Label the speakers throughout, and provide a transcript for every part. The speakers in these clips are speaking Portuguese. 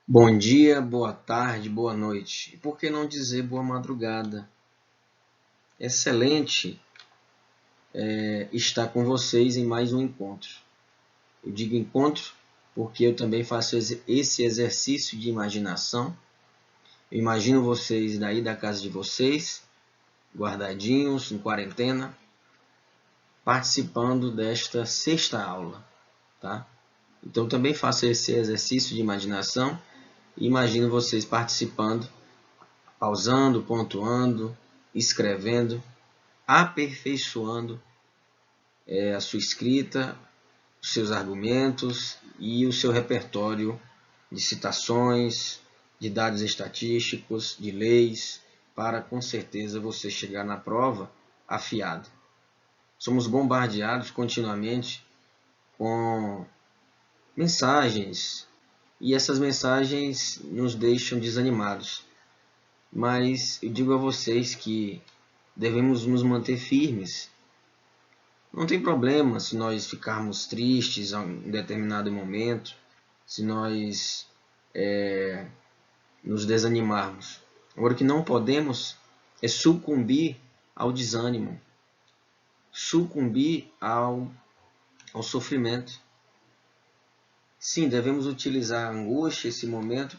Speaker 1: Bom dia, boa tarde, boa noite. E por que não dizer boa madrugada? Excelente estar com vocês em mais um encontro. Eu digo encontro porque eu também faço esse exercício de imaginação. Eu imagino vocês daí da casa de vocês, guardadinhos, em quarentena, participando desta sexta aula, tá? Então também faço esse exercício de imaginação e imagino vocês participando, pausando, pontuando, escrevendo, aperfeiçoando a sua escrita, os seus argumentos e o seu repertório de citações, de dados estatísticos, de leis, para com certeza você chegar na prova afiado. Somos bombardeados continuamente com mensagens e essas mensagens nos deixam desanimados. Mas eu digo a vocês que devemos nos manter firmes. Não tem problema se nós ficarmos tristes em determinado momento, se nós nos desanimarmos. Agora, o que não podemos é sucumbir ao desânimo, sucumbir ao sofrimento. Sim, devemos utilizar a angústia, esse momento,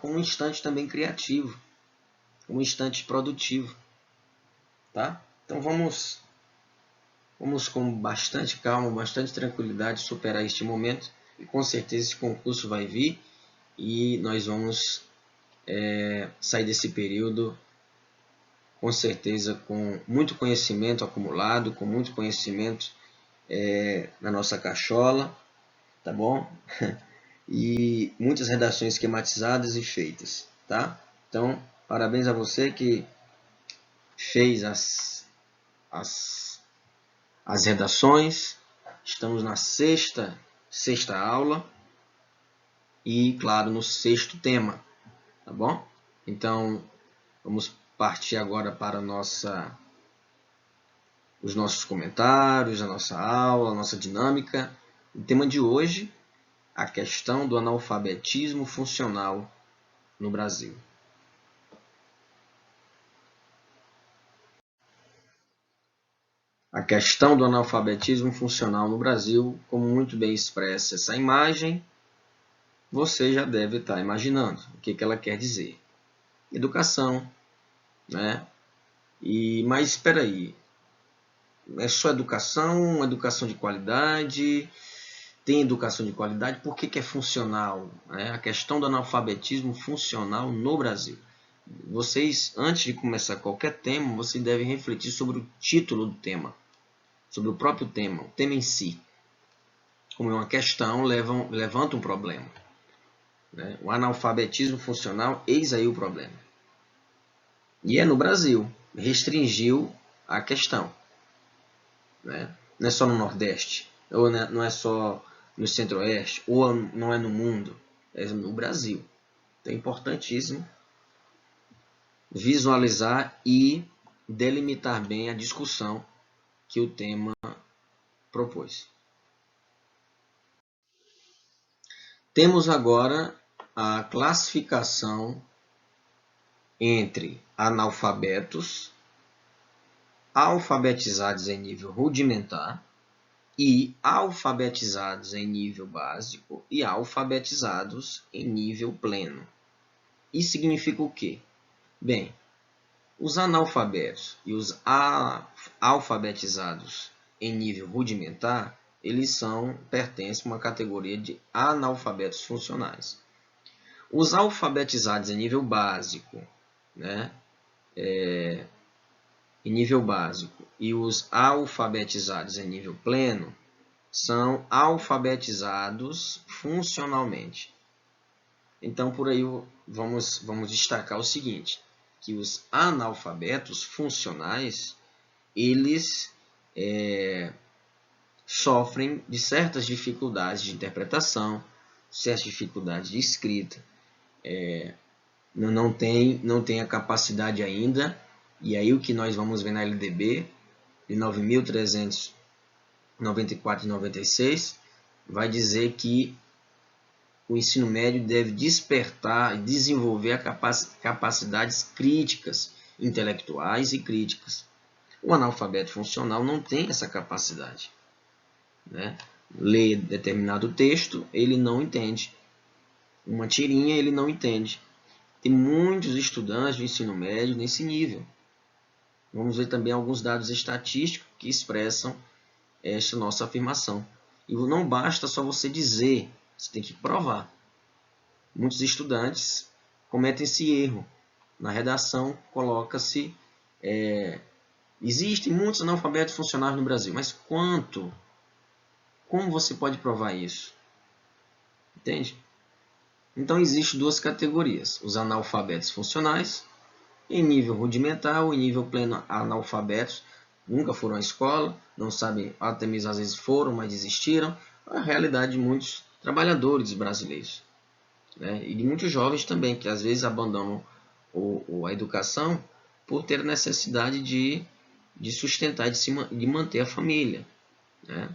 Speaker 1: como um instante também criativo, um instante produtivo. Tá? Então vamos com bastante calma, bastante tranquilidade superar este momento e com certeza esse concurso vai vir e nós vamos sair desse período com certeza com muito conhecimento acumulado, com muito conhecimento na nossa cachola, tá bom? E muitas redações esquematizadas e feitas, tá? Então, parabéns a você que fez as redações. Estamos na sexta aula e, claro, no sexto tema, tá bom? Então, vamos partir agora para os nossos comentários, a nossa aula, a nossa dinâmica. O tema de hoje, a questão do analfabetismo funcional no Brasil. A questão do analfabetismo funcional no Brasil, como muito bem expressa essa imagem, você já deve estar imaginando o que ela quer dizer. Educação, né? Mas espera aí, é só educação, educação de qualidade? Tem educação de qualidade? Por que é funcional? A questão do analfabetismo funcional no Brasil. Vocês, antes de começar qualquer tema, vocês devem refletir sobre o título do tema, sobre o próprio tema, o tema em si. Como é uma questão, levanta um problema. O analfabetismo funcional, eis aí o problema. E é no Brasil, restringiu a questão. Não é só no Nordeste, ou não é só no Centro-Oeste, ou não é no mundo, é no Brasil. Então é importantíssimo visualizar e delimitar bem a discussão que o tema propôs. Temos agora a classificação entre analfabetos, alfabetizados em nível rudimentar e alfabetizados em nível básico e alfabetizados em nível pleno. Isso significa o quê? Bem, os analfabetos e os alfabetizados em nível rudimentar, eles pertencem a uma categoria de analfabetos funcionais. Os alfabetizados em nível básico, em nível básico, e os alfabetizados em nível pleno, são alfabetizados funcionalmente. Então, por aí vamos destacar o seguinte, que os analfabetos funcionais, eles sofrem de certas dificuldades de interpretação, certas dificuldades de escrita, não tem a capacidade ainda, e aí o que nós vamos ver na LDB, de 9.394 e 96, vai dizer que o ensino médio deve despertar e desenvolver capacidades críticas, intelectuais e críticas. O analfabeto funcional não tem essa capacidade, né? Lê determinado texto, ele não entende. Uma tirinha, ele não entende. Tem muitos estudantes do ensino médio nesse nível. Vamos ver também alguns dados estatísticos que expressam esta nossa afirmação. E não basta só você dizer, você tem que provar. Muitos estudantes cometem esse erro. Na redação, coloca-se... existem muitos analfabetos funcionais no Brasil, mas quanto? Como você pode provar isso? Entende? Então, existem duas categorias. Os analfabetos funcionais, em nível rudimentar ou em nível pleno analfabetos, nunca foram à escola, não sabem, até mesmo às vezes foram, mas desistiram. É a realidade de muitos trabalhadores brasileiros, né? E de muitos jovens também, que às vezes abandonam a educação por ter necessidade de sustentar, de manter a família, né?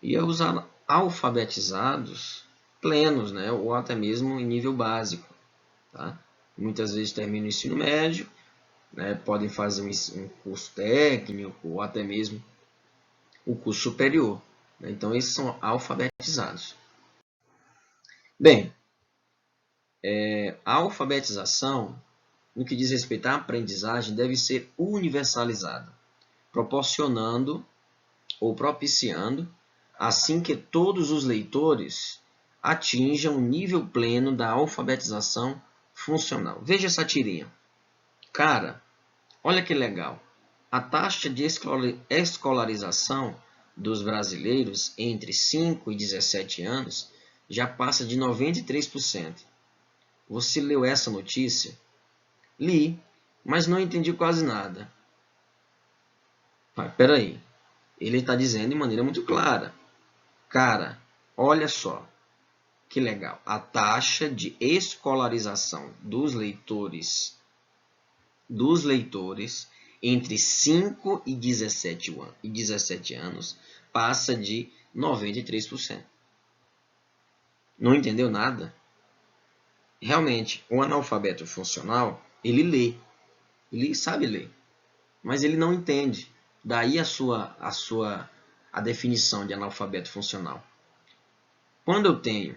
Speaker 1: E os alfabetizados plenos, né? Ou até mesmo em nível básico, tá? Muitas vezes terminam o ensino médio, né? Podem fazer um curso técnico ou até mesmo o curso superior, né? Então, esses são alfabetizados. Bem, a alfabetização, no que diz respeito à aprendizagem, deve ser universalizada, proporcionando ou propiciando, assim que todos os leitores atinjam o nível pleno da alfabetização funcional. Veja essa tirinha. Cara, olha que legal. A taxa de escolarização dos brasileiros entre 5 e 17 anos já passa de 93%. Você leu essa notícia? Li, mas não entendi quase nada. Espera aí. Ele está dizendo de maneira muito clara. Cara, olha só. Que legal. A taxa de escolarização dos leitores entre 5 e 17 anos passa de 93%. Não entendeu nada? Realmente, o analfabeto funcional, ele sabe ler, mas ele não entende. Daí a definição de analfabeto funcional. Quando eu tenho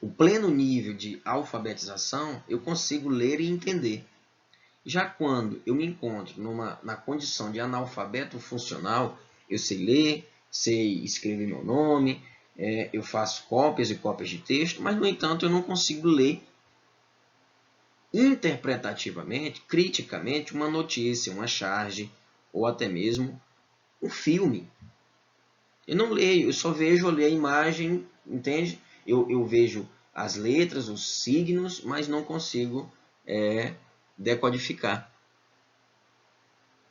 Speaker 1: o pleno nível de alfabetização, eu consigo ler e entender. Já quando eu me encontro na condição de analfabeto funcional, eu sei ler, sei escrever meu nome, eu faço cópias e cópias de texto, mas, no entanto, eu não consigo ler interpretativamente, criticamente, uma notícia, uma charge, ou até mesmo um filme. Eu não leio, eu só vejo ali a imagem, entende? Eu vejo as letras, os signos, mas não consigo decodificar.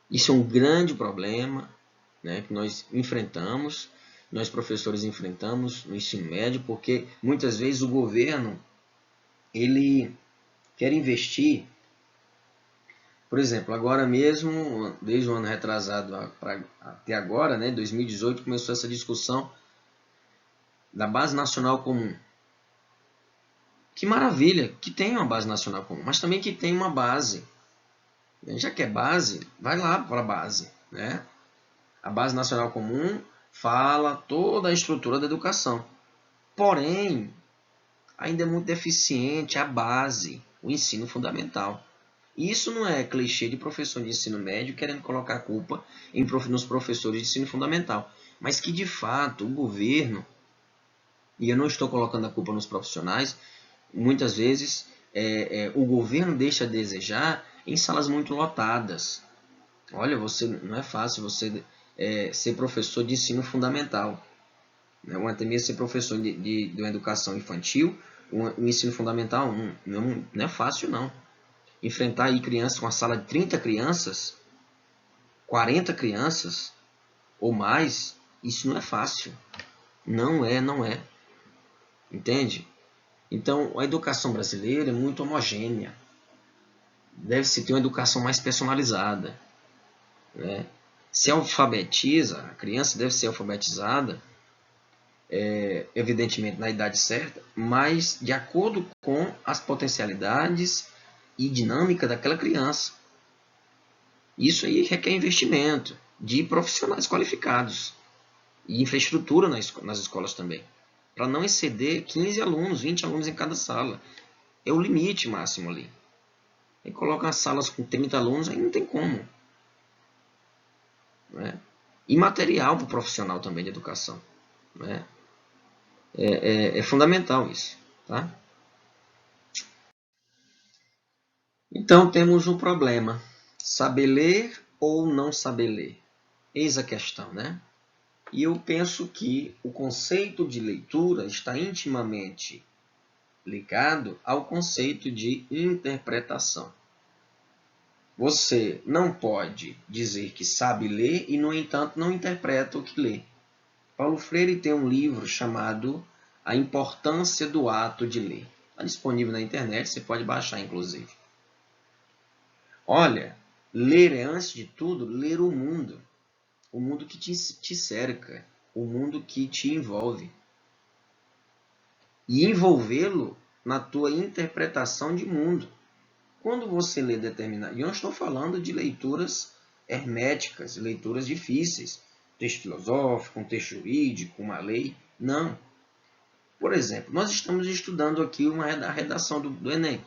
Speaker 1: Isso é um grande problema, né, que nós enfrentamos, nós professores enfrentamos no ensino médio, porque muitas vezes o governo ele quer investir. Por exemplo, agora mesmo, desde o ano retrasado até agora, né, 2018, começou essa discussão da Base Nacional Comum. Que maravilha que tem uma Base Nacional Comum, mas também que tem uma base. Já que é base, vai lá para a base, né? A Base Nacional Comum fala toda a estrutura da educação. Porém, ainda é muito deficiente a base, o ensino fundamental. E isso não é clichê de professor de ensino médio querendo colocar a culpa nos professores de ensino fundamental, mas que de fato o governo, e eu não estou colocando a culpa nos profissionais, muitas vezes o governo deixa a desejar em salas muito lotadas. Olha, não é fácil você ser professor de ensino fundamental, né? Ou até mesmo ser professor de uma educação infantil, o ensino fundamental não é fácil não. Enfrentar aí crianças com uma sala de 30 crianças, 40 crianças ou mais, isso não é fácil. Não é. Entende? Então, a educação brasileira é muito homogênea. Deve-se ter uma educação mais personalizada, né? Se alfabetiza, a criança deve ser alfabetizada evidentemente na idade certa, mas de acordo com as potencialidades e dinâmica daquela criança. Isso aí requer investimento de profissionais qualificados e infraestrutura nas escolas também, para não exceder 15 alunos, 20 alunos em cada sala. É o limite máximo ali. Aí coloca as salas com 30 alunos, aí não tem como. Né? E material para o profissional também de educação. Né? É fundamental isso. Tá? Então temos um problema. Saber ler ou não saber ler? Eis a questão, né? E eu penso que o conceito de leitura está intimamente ligado ao conceito de interpretação. Você não pode dizer que sabe ler e, no entanto, não interpreta o que lê. Paulo Freire tem um livro chamado A Importância do Ato de Ler. Está disponível na internet, você pode baixar, inclusive. Olha, ler é, antes de tudo, ler o mundo que te cerca, o mundo que te envolve. E envolvê-lo na tua interpretação de mundo. Quando você lê determinado... E eu não estou falando de leituras herméticas, leituras difíceis. Texto filosófico, um texto jurídico, uma lei. Não. Por exemplo, nós estamos estudando aqui a redação do Enem.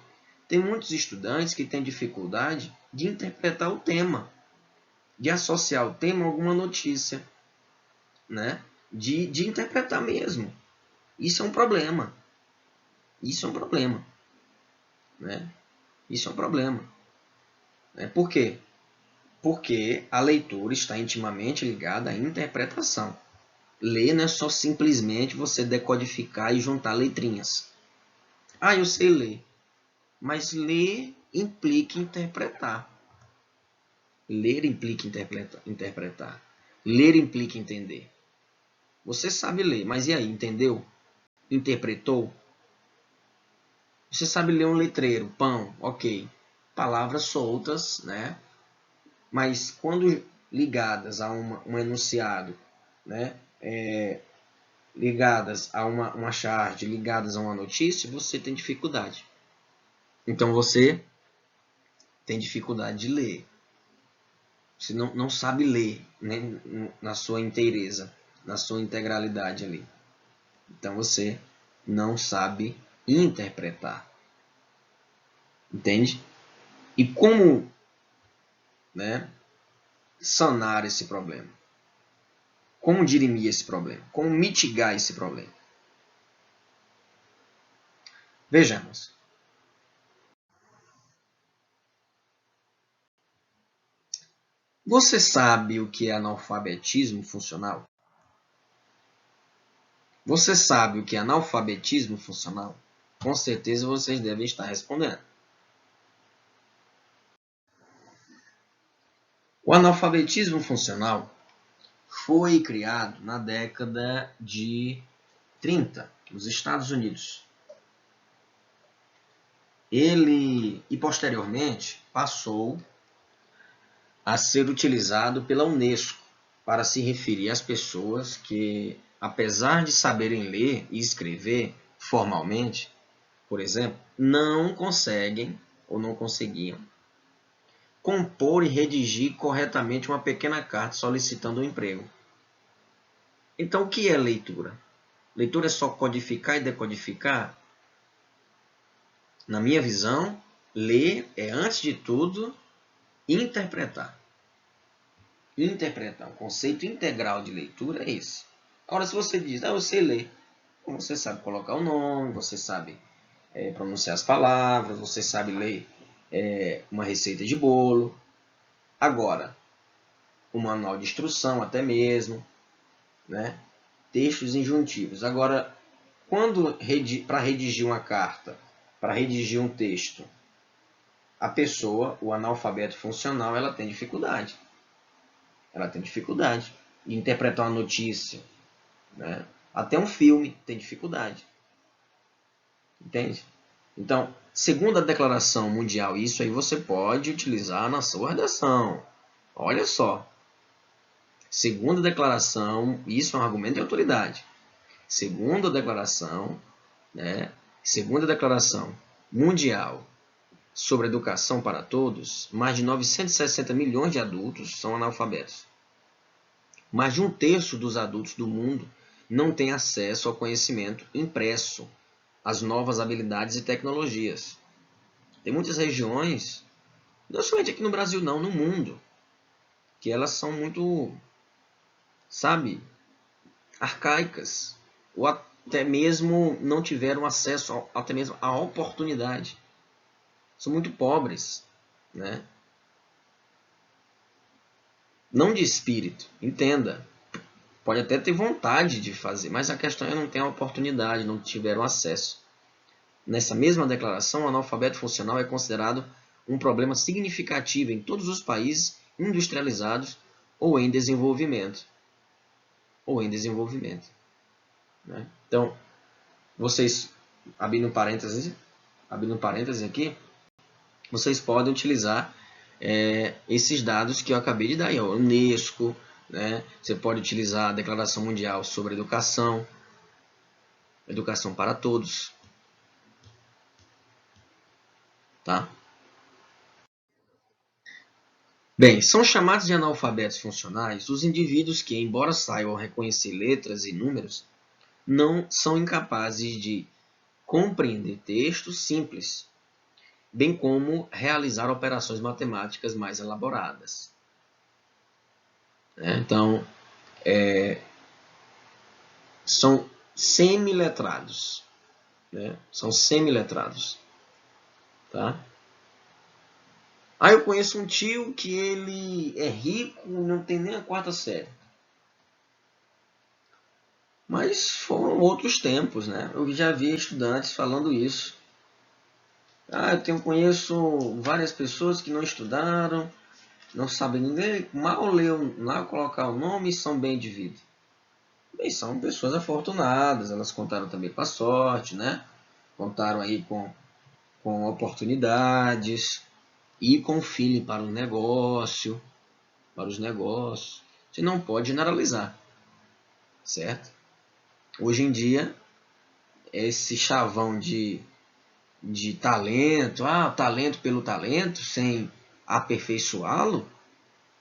Speaker 1: Tem muitos estudantes que têm dificuldade de interpretar o tema, de associar o tema a alguma notícia, né? De interpretar mesmo. Isso é um problema. Isso é um problema. Né? Isso é um problema. Por quê? Porque a leitura está intimamente ligada à interpretação. Ler não é só simplesmente você decodificar e juntar letrinhas. Ah, eu sei ler. Mas ler implica interpretar. Ler implica interpretar. Ler implica entender. Você sabe ler, mas e aí? Entendeu? Interpretou? Você sabe ler um letreiro, pão, ok. Palavras soltas, né? Mas quando ligadas a um enunciado, né? Ligadas a uma charge, ligadas a uma notícia, você tem dificuldade. Então você tem dificuldade de ler. Você não sabe ler, né? Na sua inteireza, na sua integralidade ali. Então você não sabe interpretar. Entende? E como, né, sanar esse problema? Como dirimir esse problema? Como mitigar esse problema? Vejamos. Você sabe o que é analfabetismo funcional? Você sabe o que é analfabetismo funcional? Com certeza vocês devem estar respondendo. O analfabetismo funcional foi criado na década de 30, nos Estados Unidos. Ele, e posteriormente, passou a ser utilizado pela Unesco para se referir às pessoas que, apesar de saberem ler e escrever formalmente, por exemplo, não conseguem ou não conseguiam compor e redigir corretamente uma pequena carta solicitando um emprego. Então, o que é leitura? Leitura é só codificar e decodificar? Na minha visão, ler é, antes de tudo, interpretar. Interpretar. O conceito integral de leitura é esse. Agora, se você diz, eu sei ler, você sabe colocar o nome, você sabe pronunciar as palavras, você sabe ler uma receita de bolo. Agora, o manual de instrução até mesmo, né? Textos injuntivos. Agora, para redigir uma carta, para redigir um texto, a pessoa, o analfabeto funcional, ela tem dificuldade. Ela tem dificuldade de interpretar uma notícia, né? Até um filme tem dificuldade. Entende? Então, segundo a Declaração Mundial, isso aí você pode utilizar na sua redação. Olha só. Segundo a declaração, isso é um argumento de autoridade. Segundo a declaração, né, segundo a Declaração Mundial sobre Educação para Todos, mais de 960 milhões de adultos são analfabetos. Mais de um terço dos adultos do mundo não tem acesso ao conhecimento impresso, às novas habilidades e tecnologias. Tem muitas regiões, não somente aqui no Brasil não, no mundo, que elas são muito, sabe, arcaicas, ou até mesmo não tiveram acesso até mesmo à oportunidade. São muito pobres, né? Não de espírito, entenda. Pode até ter vontade de fazer, mas a questão é não ter a oportunidade, não tiveram acesso. Nessa mesma declaração, o analfabeto funcional é considerado um problema significativo em todos os países industrializados ou em desenvolvimento. Né? Então, vocês, abrindo parênteses aqui, vocês podem utilizar esses dados que eu acabei de dar aí, ó, Unesco, né? Você pode utilizar a Declaração Mundial sobre Educação, Educação para Todos, tá? Bem, são chamados de analfabetos funcionais os indivíduos que, embora saibam reconhecer letras e números, não são incapazes de compreender textos simples, bem como realizar operações matemáticas mais elaboradas. Então, são semiletrados. Né? São semiletrados. Tá? Eu conheço um tio que ele é rico, não tem nem a 4ª série. Mas foram outros tempos, né? Eu já vi estudantes falando isso. Eu conheço várias pessoas que não estudaram, não sabem nem mal ler, mal colocar o nome e são bem de vida. Bem, são pessoas afortunadas, elas contaram também com a sorte, né? Contaram aí com oportunidades e com feeling para o negócio, para os negócios. Você não pode generalizar, certo? Hoje em dia, esse chavão de talento, talento pelo talento, sem aperfeiçoá-lo,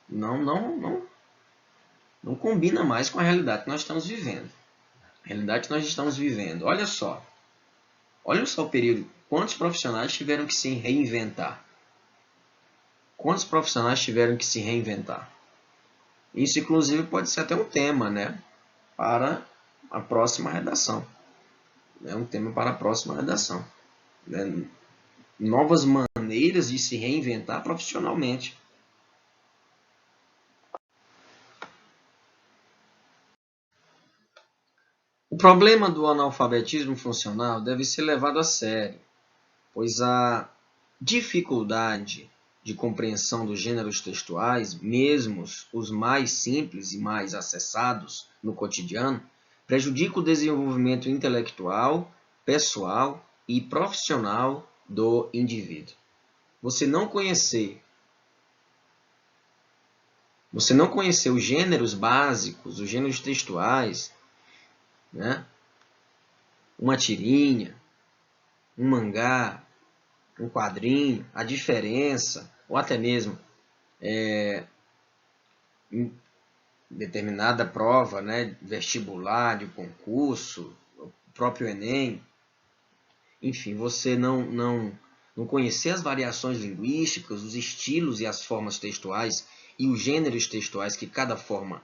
Speaker 1: não combina mais com a realidade que nós estamos vivendo. A realidade que nós estamos vivendo. Olha só o período. Quantos profissionais tiveram que se reinventar? Quantos profissionais tiveram que se reinventar? Isso, inclusive, pode ser até um tema, né, para a próxima redação. É um tema para a próxima redação. Né? Novas maneiras de se reinventar profissionalmente. O problema do analfabetismo funcional deve ser levado a sério, pois a dificuldade de compreensão dos gêneros textuais, mesmo os mais simples e mais acessados no cotidiano, prejudica o desenvolvimento intelectual, pessoal e profissional do indivíduo. Você não conhecer os gêneros básicos, os gêneros textuais, né? Uma tirinha, um mangá, um quadrinho, a diferença, ou até mesmo em determinada prova, né, vestibular, de concurso, o próprio Enem, enfim, você não conhecer as variações linguísticas, os estilos e as formas textuais e os gêneros textuais que cada forma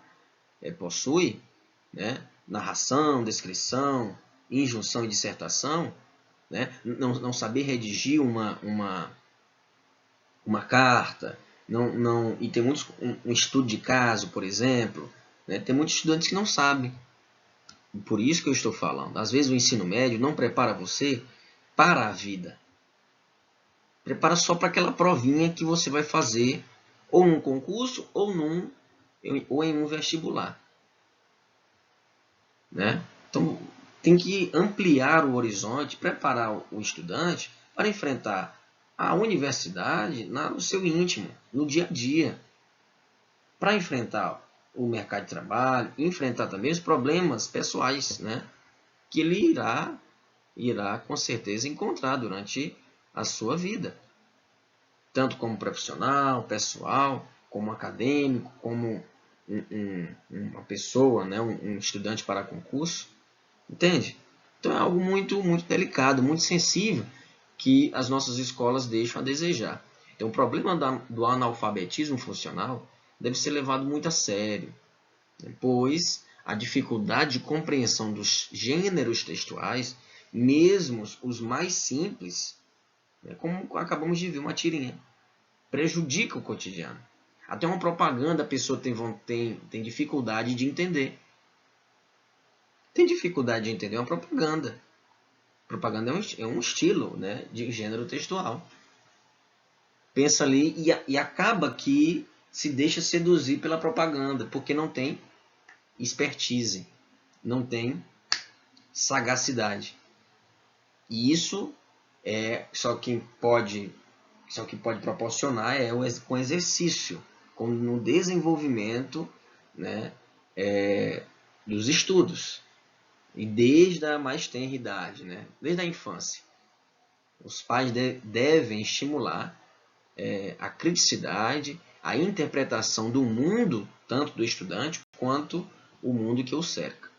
Speaker 1: possui, né, narração, descrição, injunção e dissertação, né, não saber redigir uma carta, e tem muitos, um estudo de caso, por exemplo, né, tem muitos estudantes que não sabem. Por isso que eu estou falando. Às vezes o ensino médio não prepara você para a vida. Prepara só para aquela provinha que você vai fazer ou num concurso ou em um vestibular. Né? Então, tem que ampliar o horizonte, preparar o estudante para enfrentar a universidade no seu íntimo, no dia a dia, para enfrentar o mercado de trabalho, enfrentar também os problemas pessoais, né? que ele irá com certeza encontrar durante a sua vida, tanto como profissional, pessoal, como acadêmico, como uma pessoa, né, um estudante para concurso, entende? Então é algo muito, muito delicado, muito sensível, que as nossas escolas deixam a desejar. Então o problema do analfabetismo funcional deve ser levado muito a sério, pois a dificuldade de compreensão dos gêneros textuais, mesmo os mais simples, como acabamos de ver uma tirinha, prejudica o cotidiano. Até uma propaganda a pessoa tem dificuldade de entender. Tem dificuldade de entender uma propaganda. Propaganda é um estilo, né, de gênero textual. Pensa ali e acaba que se deixa seduzir pela propaganda, porque não tem expertise, não tem sagacidade. E isso só que pode proporcionar com exercício, no desenvolvimento, né, dos estudos. E desde a mais tenra idade, né, desde a infância. Os pais devem estimular a criticidade, a interpretação do mundo, tanto do estudante, quanto o mundo que o cerca.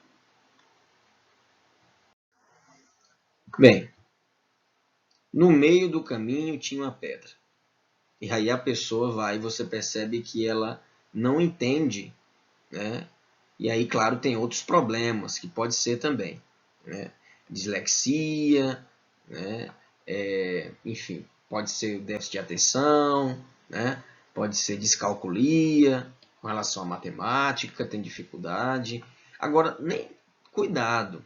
Speaker 1: Bem, no meio do caminho tinha uma pedra. E aí a pessoa vai e você percebe que ela não entende, né? E aí, claro, tem outros problemas que pode ser também, né? Dislexia, né? Enfim, pode ser déficit de atenção, né? Pode ser descalculia com relação à matemática, tem dificuldade. Agora, nem cuidado,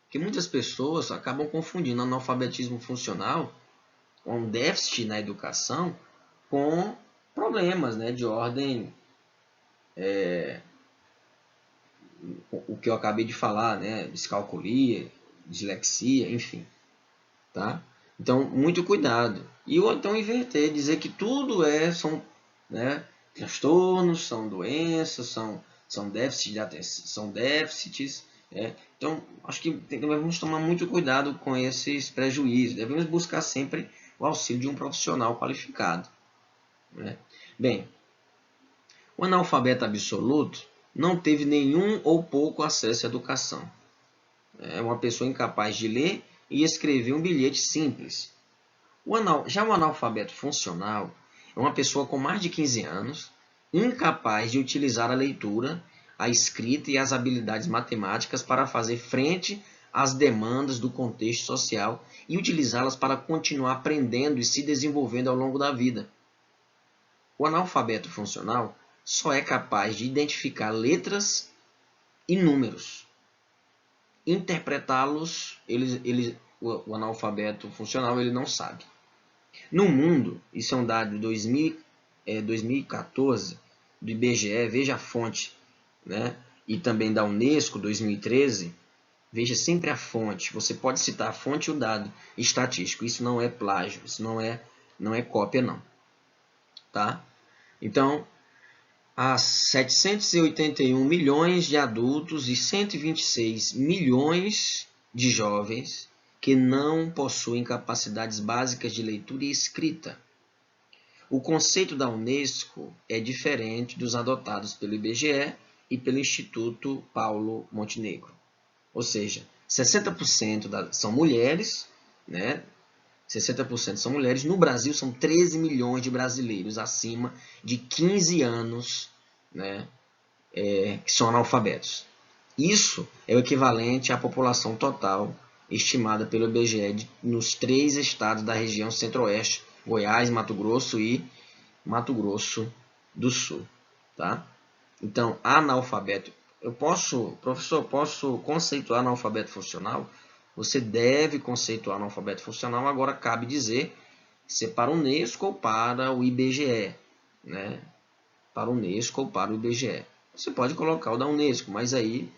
Speaker 1: que muitas pessoas acabam confundindo analfabetismo funcional com déficit na educação com problemas, né, de ordem, o que eu acabei de falar, né, descalculia, dislexia, enfim, tá? Então, muito cuidado. E ou então inverter, dizer que tudo são, né, transtornos, são doenças, são déficits de atenção, são déficits. Então, acho que devemos tomar muito cuidado com esses prejuízos. Devemos buscar sempre o auxílio de um profissional qualificado, né? Bem, o analfabeto absoluto não teve nenhum ou pouco acesso à educação. É uma pessoa incapaz de ler e escrever um bilhete simples. Já o analfabeto funcional é uma pessoa com mais de 15 anos, incapaz de utilizar a leitura, a escrita e as habilidades matemáticas para fazer frente às demandas do contexto social e utilizá-las para continuar aprendendo e se desenvolvendo ao longo da vida. O analfabeto funcional só é capaz de identificar letras e números. Interpretá-los, o analfabeto funcional ele não sabe. No mundo, isso é um dado de 2014, do IBGE, veja a fonte, né? E também da Unesco, 2013, veja sempre a fonte. Você pode citar a fonte e o dado estatístico. Isso não é plágio, isso não é cópia, não. Tá? Então, há 781 milhões de adultos e 126 milhões de jovens que não possuem capacidades básicas de leitura e escrita. O conceito da Unesco é diferente dos adotados pelo IBGE e pelo Instituto Paulo Montenegro. Ou seja, 60% são mulheres, né? 60% são mulheres. No Brasil, são 13 milhões de brasileiros acima de 15 anos, né, que são analfabetos. Isso é o equivalente à população total estimada pelo IBGE nos 3 estados da região centro-oeste, Goiás, Mato Grosso e Mato Grosso do Sul. Tá? Então, analfabeto. Professor, posso conceituar analfabeto funcional? Você deve conceituar analfabeto funcional, agora cabe dizer se é para o Unesco ou para o IBGE, né? Para o Unesco ou para o IBGE. Você pode colocar o da Unesco, mas aí,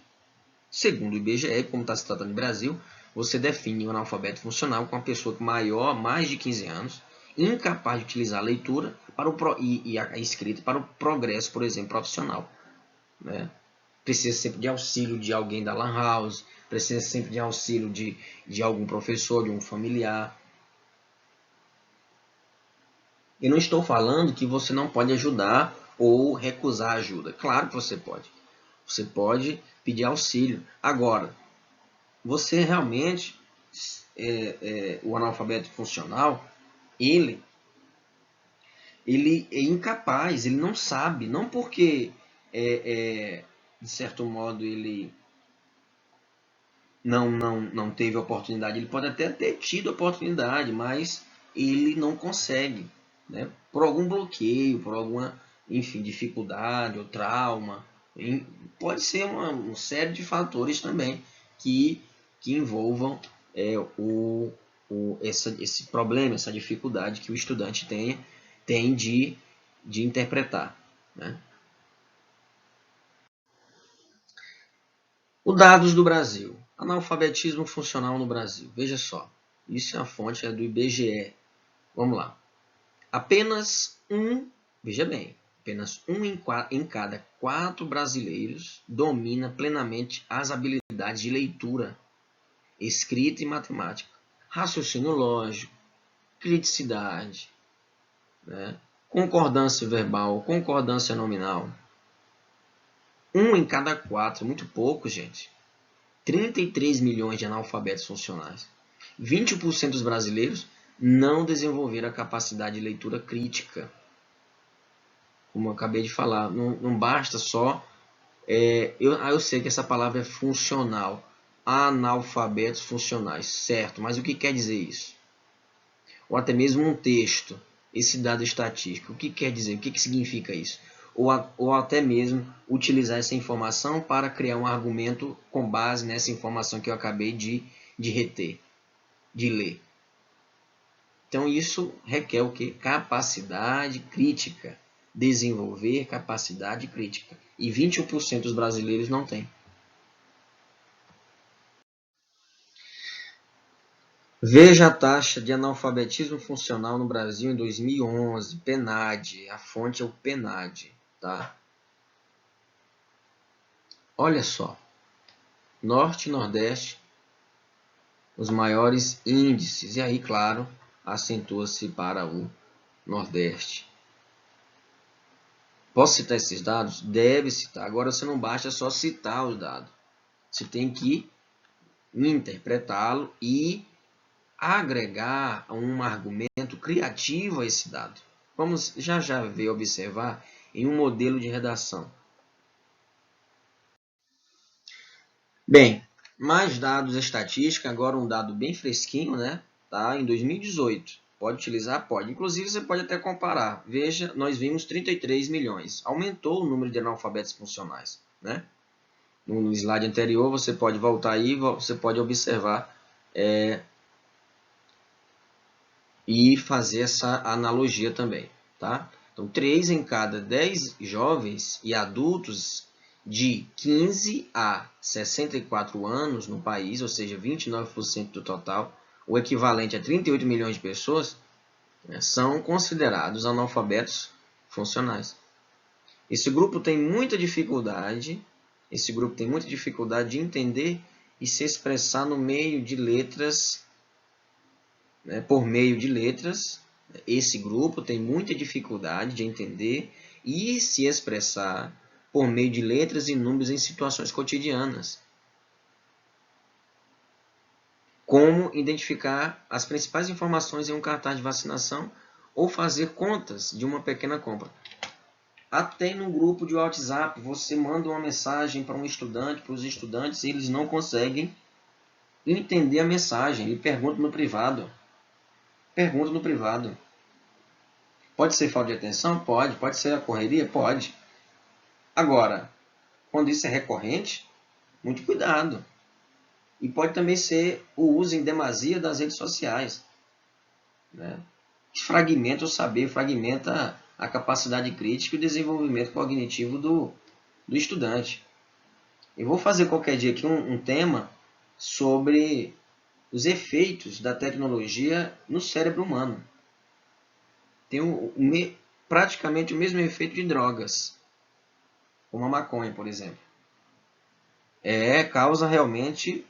Speaker 1: segundo o IBGE, como está se tratando de Brasil, você define o analfabeto funcional com uma pessoa mais de 15 anos, incapaz de utilizar a leitura e a escrita para o progresso, por exemplo, profissional, né? Precisa sempre de auxílio de alguém da Lan House, precisa sempre de auxílio de algum professor, de um familiar. Eu não estou falando que você não pode ajudar ou recusar ajuda. Claro que você pode. Você pode pedir auxílio. Agora, você realmente, o analfabeto funcional, ele é incapaz, ele não sabe, não porque, de certo modo, ele não teve oportunidade, ele pode até ter tido oportunidade, mas ele não consegue, né? Por algum bloqueio, por alguma, enfim, dificuldade ou trauma, pode ser uma série de fatores também que envolvam esse problema, essa dificuldade que o estudante tem de interpretar, né? Os dados do Brasil. Analfabetismo funcional no Brasil. Veja só. Isso é a fonte do IBGE. Vamos lá. Veja bem, apenas em cada 4 brasileiros domina plenamente as habilidades de leitura, escrita e matemática, raciocínio lógico, criticidade, né? Concordância verbal, concordância nominal. 1 em cada 4, muito pouco, gente. 33 milhões de analfabetos funcionais. 20% dos brasileiros não desenvolveram a capacidade de leitura crítica. Como eu acabei de falar, não basta só... eu sei que essa palavra é funcional. Analfabetos funcionais, certo. Mas o que quer dizer isso? Ou até mesmo um texto, esse dado estatístico. O que quer dizer? O que significa isso? Ou até mesmo utilizar essa informação para criar um argumento com base nessa informação que eu acabei de reter, de ler. Então isso requer o quê? Capacidade crítica. Desenvolver capacidade crítica. E 21% dos brasileiros não têm. Veja a taxa de analfabetismo funcional no Brasil em 2011, PNAD, a fonte é o PNAD, tá? Olha só, Norte e Nordeste, os maiores índices, e aí, claro, acentua-se para o Nordeste. Posso citar esses dados? Deve citar. Agora, você não basta só citar os dados. Você tem que interpretá-lo e agregar um argumento criativo a esse dado. Vamos já ver, observar em um modelo de redação. Bem, mais dados estatísticos, agora um dado bem fresquinho, né? Tá? Em 2018. Pode utilizar? Pode. Inclusive, você pode até comparar. Veja, nós vimos 33 milhões. Aumentou o número de analfabetos funcionais, né? No slide anterior, você pode voltar aí, você pode observar e fazer essa analogia também, tá? Então, 3 em cada 10 jovens e adultos de 15 a 64 anos no país, ou seja, 29% do total, o equivalente a 38 milhões de pessoas, né, são considerados analfabetos funcionais. Esse grupo tem muita dificuldade de entender e se expressar no meio de letras, né, por meio de letras. Esse grupo tem muita dificuldade de entender e se expressar por meio de letras e números em situações cotidianas. Como identificar as principais informações em um cartaz de vacinação ou fazer contas de uma pequena compra. Até no grupo de WhatsApp, você manda uma mensagem para um estudante, para os estudantes, e eles não conseguem entender a mensagem. Ele pergunta no privado. Pode ser falta de atenção? Pode. Pode ser a correria? Pode. Agora, quando isso é recorrente, muito cuidado. E pode também ser o uso em demasia das redes sociais, né? Fragmenta o saber, fragmenta a capacidade crítica e o desenvolvimento cognitivo do estudante. Eu vou fazer qualquer dia aqui um tema sobre os efeitos da tecnologia no cérebro humano. Tem praticamente o mesmo efeito de drogas, como a maconha, por exemplo. Causa realmente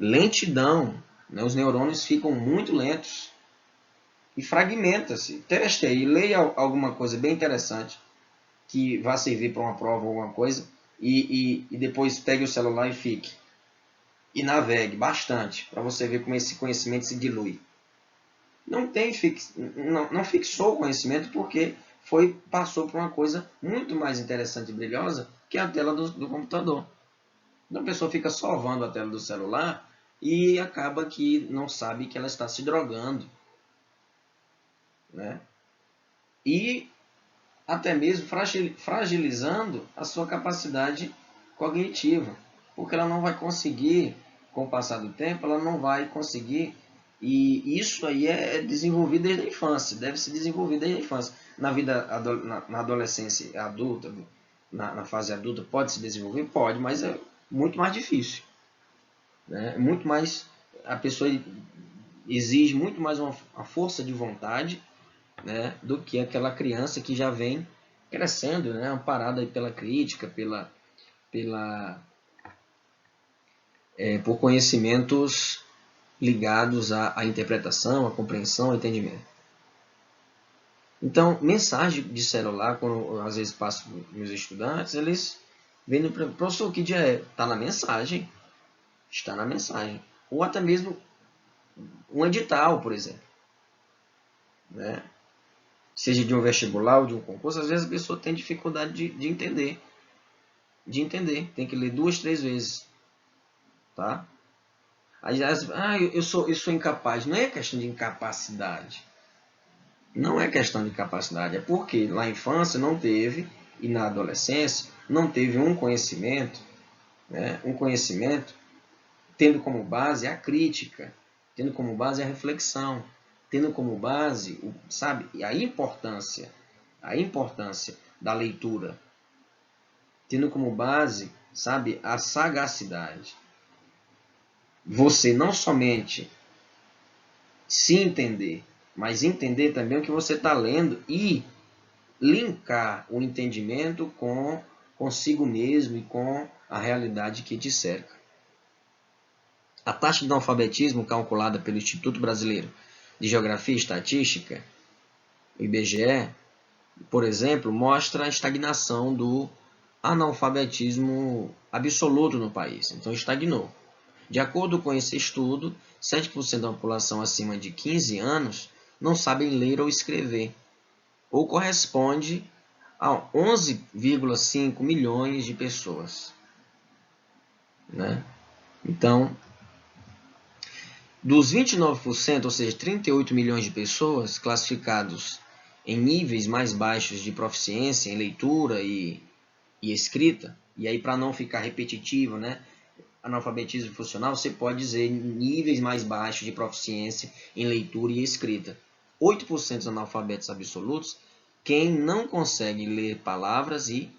Speaker 1: lentidão, né? Os neurônios ficam muito lentos e fragmenta-se. Teste aí, leia alguma coisa bem interessante que vá servir para uma prova ou alguma coisa e depois pegue o celular e fique. E navegue bastante para você ver como esse conhecimento se dilui. Não fixou o conhecimento porque passou por uma coisa muito mais interessante e brilhosa que a tela do computador. Então a pessoa fica sovando a tela do celular e acaba que não sabe que ela está se drogando, né? E até mesmo fragilizando a sua capacidade cognitiva, porque ela não vai conseguir, com o passar do tempo, ela não vai conseguir, e isso aí é desenvolvido desde a infância, deve se desenvolver desde a infância. Na vida, na adolescência adulta, na fase adulta, pode se desenvolver? Pode, mas é muito mais difícil, né? Muito mais, a pessoa exige muito mais uma força de vontade, né, do que aquela criança que já vem crescendo, né, amparada pela crítica, por conhecimentos ligados à interpretação, à compreensão, ao entendimento. Então, mensagem de celular, quando às vezes passo para os meus estudantes, eles vêm no professor, o que dia é? Está na mensagem. Está na mensagem. Ou até mesmo um edital, por exemplo, né? Seja de um vestibular ou de um concurso, às vezes a pessoa tem dificuldade de entender. Tem que ler 2, 3 vezes. Tá? Aí, eu sou incapaz. Não é questão de incapacidade. Não é questão de capacidade. É porque na infância não teve, e na adolescência, não teve um conhecimento, né? Um conhecimento tendo como base a crítica, tendo como base a reflexão, tendo como base, sabe, a importância da leitura, tendo como base, sabe, a sagacidade. Você não somente se entender, mas entender também o que você está lendo e linkar o entendimento com consigo mesmo e com a realidade que te cerca. A taxa de analfabetismo calculada pelo Instituto Brasileiro de Geografia e Estatística, o IBGE, por exemplo, mostra a estagnação do analfabetismo absoluto no país. Então, estagnou. De acordo com esse estudo, 7% da população acima de 15 anos não sabem ler ou escrever, ou corresponde a 11,5 milhões de pessoas, né? Então, dos 29%, ou seja, 38 milhões de pessoas classificados em níveis mais baixos de proficiência em leitura e escrita, e aí para não ficar repetitivo, né? Analfabetismo funcional, você pode dizer níveis mais baixos de proficiência em leitura e escrita. 8% dos analfabetos absolutos, quem não consegue ler palavras, e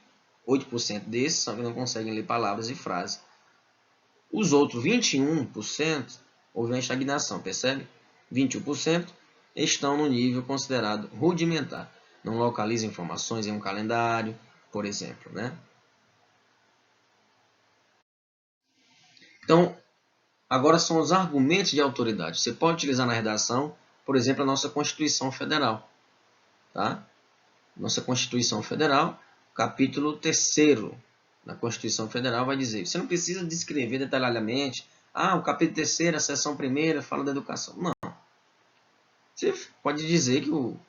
Speaker 1: 8% desses não conseguem ler palavras e frases. Os outros 21%, houve uma estagnação, percebe? 21% estão no nível considerado rudimentar. Não localizam informações em um calendário, por exemplo, né? Então, agora são os argumentos de autoridade. Você pode utilizar na redação, por exemplo, a nossa Constituição Federal. Tá? Nossa Constituição Federal, capítulo 3º da Constituição Federal vai dizer, você não precisa descrever detalhadamente, o capítulo 3º, a seção 1ª fala da educação. Não. Você pode dizer que o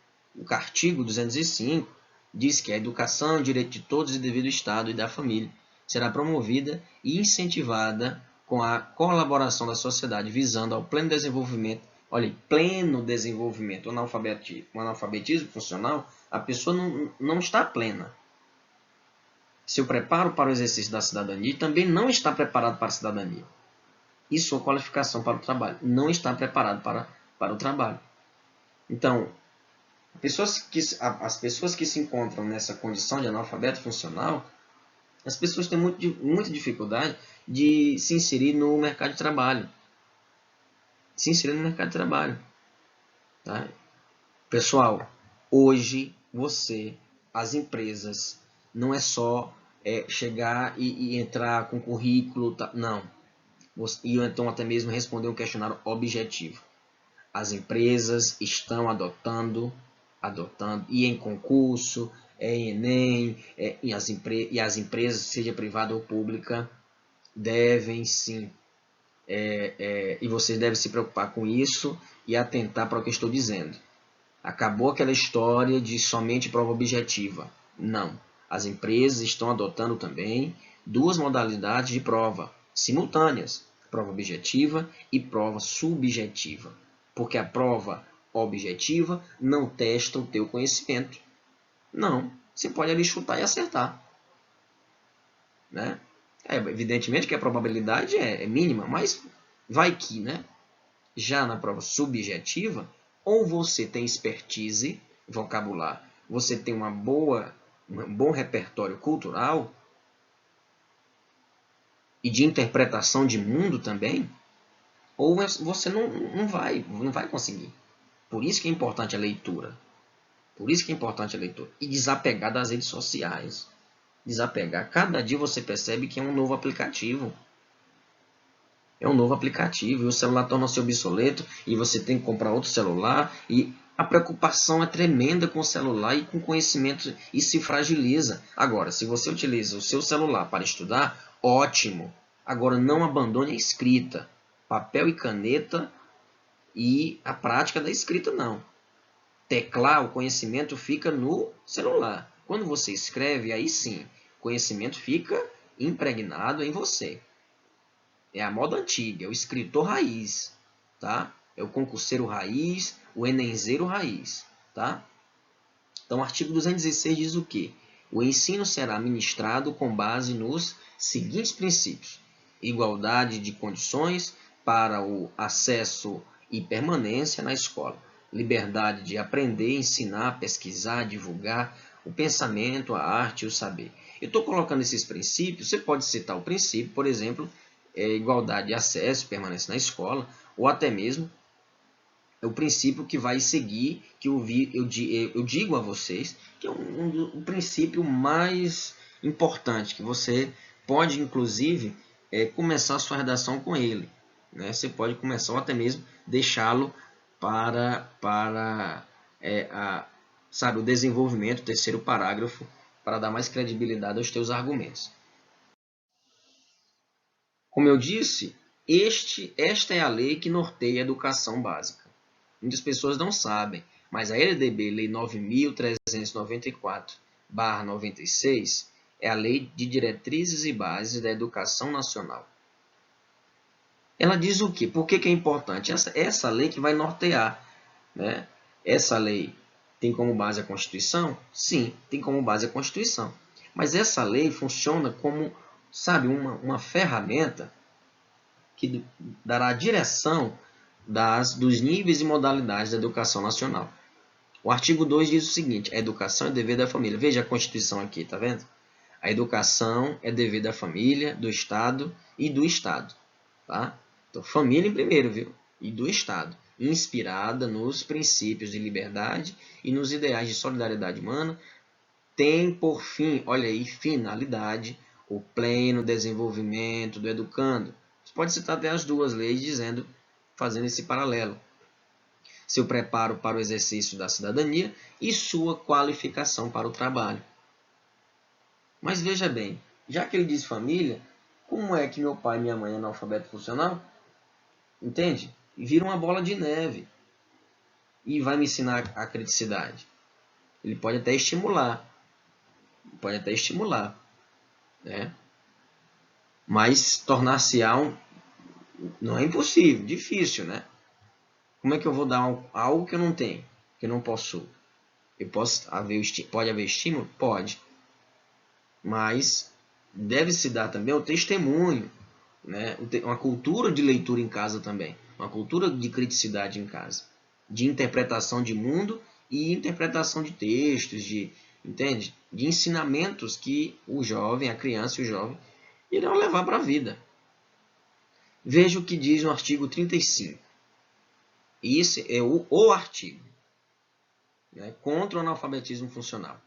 Speaker 1: artigo 205 diz que a educação é o direito de todos e dever do Estado e da família. Será promovida e incentivada com a colaboração da sociedade, visando ao pleno desenvolvimento. Olha, pleno desenvolvimento. O analfabetismo funcional, a pessoa não está plena. Seu preparo para o exercício da cidadania também não está preparado para a cidadania. E sua qualificação para o trabalho não está preparado para o trabalho. Então, as pessoas que se encontram nessa condição de analfabeto funcional, as pessoas têm muita dificuldade de se inserir no mercado de trabalho. Tá? Pessoal, hoje as empresas, não é só chegar e entrar com currículo, tá? Não. e então até mesmo responder um questionário objetivo. As empresas estão adotando, e em concurso, em Enem, e as empresas, seja privada ou pública, devem sim, e vocês devem se preocupar com isso e atentar para o que eu estou dizendo. Acabou aquela história de somente prova objetiva. Não. As empresas estão adotando também duas modalidades de prova simultâneas: prova objetiva e prova subjetiva. Porque a prova objetiva não testa o teu conhecimento. Não. Você pode ali chutar e acertar. Né? Evidentemente que a probabilidade é mínima, mas vai que, né? Já na prova subjetiva, ou você tem expertise, vocabular, você tem um bom repertório cultural e de interpretação de mundo também, ou você não vai conseguir. Por isso que é importante a leitura. Por isso que é importante a leitura. E desapegar das redes sociais. Desapegar. Cada dia você percebe que é um novo aplicativo. É um novo aplicativo. E o celular torna-se obsoleto. E você tem que comprar outro celular. E a preocupação é tremenda com o celular e com o conhecimento. E se fragiliza. Agora, se você utiliza o seu celular para estudar, ótimo. Agora, não abandone a escrita. Papel e caneta e a prática da escrita, não. Teclar, o conhecimento fica no celular. Quando você escreve, aí sim, o conhecimento fica impregnado em você. É a moda antiga, é o escritor raiz, tá? É o concurseiro raiz, o enemzeiro raiz, tá? Então, o artigo 216 diz o quê? O ensino será ministrado com base nos seguintes princípios: igualdade de condições para o acesso e permanência na escola, liberdade de aprender, ensinar, pesquisar, divulgar o pensamento, a arte e o saber. Eu estou colocando esses princípios, você pode citar o princípio, por exemplo, igualdade de acesso e permanência na escola, ou até mesmo é o princípio que vai seguir, que eu digo a vocês, que é um princípio mais importante, que você pode, inclusive, começar a sua redação com ele. Né? Você pode começar ou até mesmo deixá-lo para o desenvolvimento, o terceiro parágrafo, para dar mais credibilidade aos teus argumentos. Como eu disse, esta é a lei que norteia a educação básica. Muitas pessoas não sabem, mas a LDB, Lei 9.394/96, é a Lei de Diretrizes e Bases da Educação Nacional. Ela diz o quê? Por que é importante? Essa lei que vai nortear. Né? Essa lei tem como base a Constituição? Sim, tem como base a Constituição. Mas essa lei funciona como, uma ferramenta que dará a direção dos níveis e modalidades da educação nacional. O artigo 2 diz o seguinte: a educação é dever da família. Veja a Constituição aqui, tá vendo? A educação é dever da família, do Estado e do Estado. Tá? Então, família em primeiro, viu? E do Estado. Inspirada nos princípios de liberdade e nos ideais de solidariedade humana, tem por fim, olha aí, finalidade, o pleno desenvolvimento do educando. Você pode citar até as duas leis fazendo esse paralelo. Seu preparo para o exercício da cidadania e sua qualificação para o trabalho. Mas veja bem, já que ele diz família, como é que meu pai e minha mãe é analfabeto funcional? Entende? E vira uma bola de neve. E vai me ensinar a criticidade. Ele pode até estimular. Né? Mas tornar-se-á não é impossível, difícil, né? Como é que eu vou dar algo que eu não tenho, que eu não possuo? Pode haver estímulo? Pode. Mas deve-se dar também o testemunho, né? Uma cultura de leitura em casa também, uma cultura de criticidade em casa, de interpretação de mundo e interpretação de textos, entende? De ensinamentos que o jovem, a criança e o jovem irão levar para a vida. Veja o que diz no artigo 35. Esse é o artigo, né, contra o analfabetismo funcional.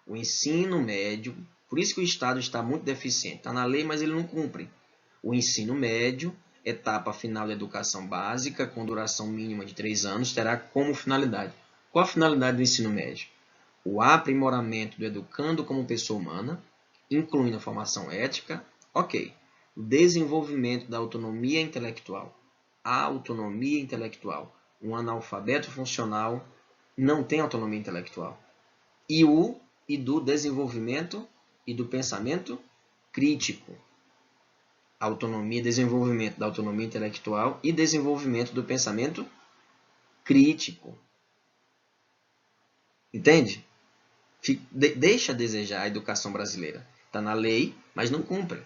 Speaker 1: O ensino médio, por isso que o Estado está muito deficiente. Está na lei, mas ele não cumpre. O ensino médio etapa final da educação básica, com duração mínima de 3 anos, terá como finalidade. Qual a finalidade do ensino médio? O aprimoramento do educando como pessoa humana, incluindo a formação ética, ok. O desenvolvimento da autonomia intelectual. A autonomia intelectual. Um analfabeto funcional não tem autonomia intelectual. E do desenvolvimento e do pensamento crítico. Autonomia, desenvolvimento da autonomia intelectual e desenvolvimento do pensamento crítico. Entende? Deixa a desejar a educação brasileira. Está na lei, mas não cumpre.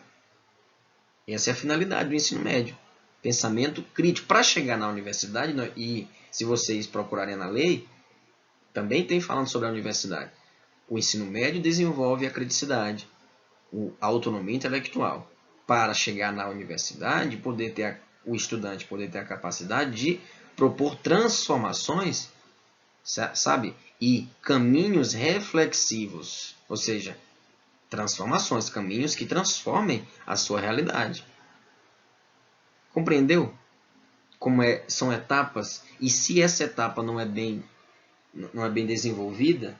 Speaker 1: Essa é a finalidade do ensino médio. Pensamento crítico. Para chegar na universidade, e se vocês procurarem na lei, também tem falando sobre a universidade. O ensino médio desenvolve a criticidade, a autonomia intelectual. Para chegar na universidade, o estudante poder ter a capacidade de propor transformações, sabe? E caminhos reflexivos, ou seja, transformações, caminhos que transformem a sua realidade. Compreendeu? São etapas, e se essa etapa não é bem desenvolvida,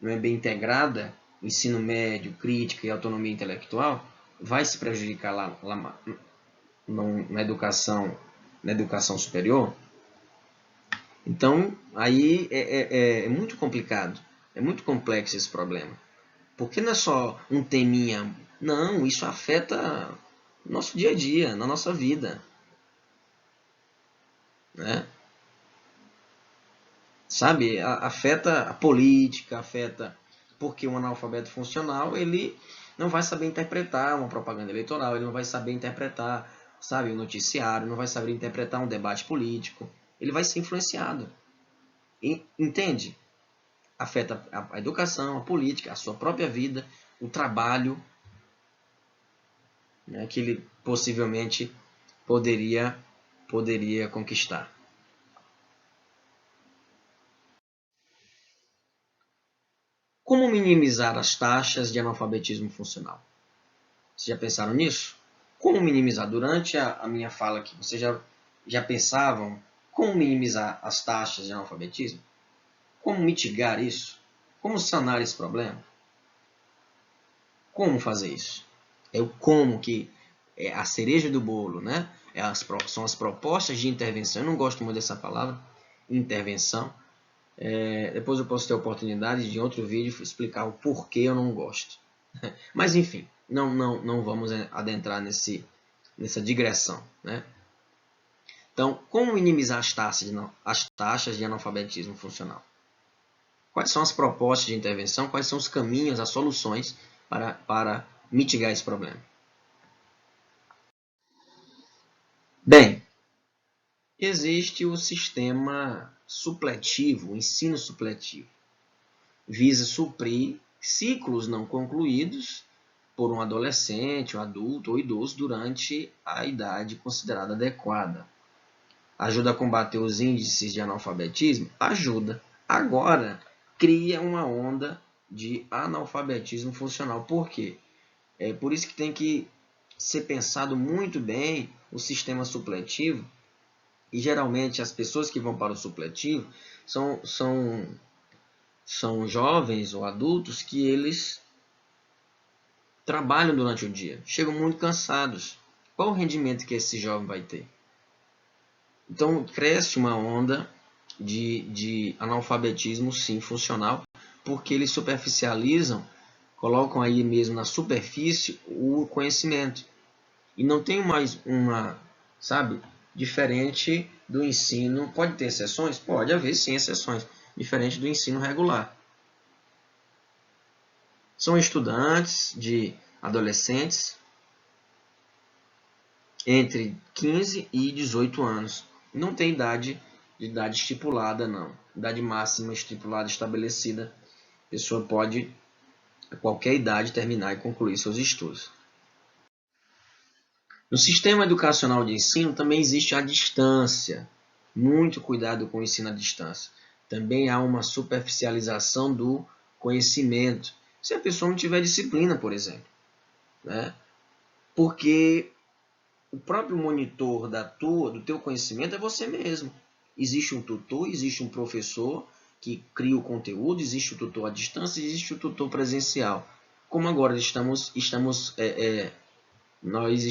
Speaker 1: não é bem integrada, ensino médio, crítica e autonomia intelectual, vai se prejudicar lá na educação superior. Então, aí é muito complicado, é muito complexo esse problema. Porque não é só um teminha, não, isso afeta o nosso dia a dia, na nossa vida. Né? Sabe, afeta a política, afeta... Porque um analfabeto funcional, ele não vai saber interpretar uma propaganda eleitoral, ele não vai saber interpretar, sabe, um noticiário, não vai saber interpretar um debate político. Ele vai ser influenciado. Entende? Afeta a educação, a política, a sua própria vida, o trabalho, né, que ele possivelmente poderia conquistar. Como minimizar as taxas de analfabetismo funcional? Vocês já pensaram nisso? Como minimizar? Durante a minha fala aqui, vocês já pensavam como minimizar as taxas de analfabetismo? Como mitigar isso? Como sanar esse problema? Como fazer isso? É o como que é a cereja do bolo, né? São as propostas de intervenção. Eu não gosto muito dessa palavra, intervenção. Depois eu posso ter a oportunidade de em outro vídeo explicar o porquê eu não gosto. Mas enfim, não vamos adentrar nessa digressão. Né? Então, como minimizar as taxas de analfabetismo funcional? Quais são as propostas de intervenção? Quais são os caminhos, as soluções para mitigar esse problema? Bem, existe o sistema supletivo, o ensino supletivo. Visa suprir ciclos não concluídos por um adolescente, um adulto ou idoso durante a idade considerada adequada. Ajuda a combater os índices de analfabetismo? Ajuda. Agora, cria uma onda de analfabetismo funcional. Por quê? É por isso que tem que ser pensado muito bem o sistema supletivo. E geralmente as pessoas que vão para o supletivo são jovens ou adultos que eles trabalham durante o dia, chegam muito cansados. Qual o rendimento que esse jovem vai ter? Então cresce uma onda de analfabetismo, sim, funcional, porque eles superficializam, colocam aí mesmo na superfície o conhecimento. E não tem mais sabe, diferente do ensino. Pode ter exceções? Pode haver sim exceções, diferente do ensino regular. São estudantes de adolescentes entre 15 e 18 anos. Não tem idade estipulada, não. Idade máxima estipulada, estabelecida. A pessoa pode, a qualquer idade, terminar e concluir seus estudos. No sistema educacional de ensino também existe a distância. Muito cuidado com o ensino à distância. Também há uma superficialização do conhecimento. Se a pessoa não tiver disciplina, por exemplo. Né? Porque o próprio monitor do teu conhecimento é você mesmo. Existe um tutor, existe um professor que cria o conteúdo, existe o tutor à distância, existe o tutor presencial. Como agora nós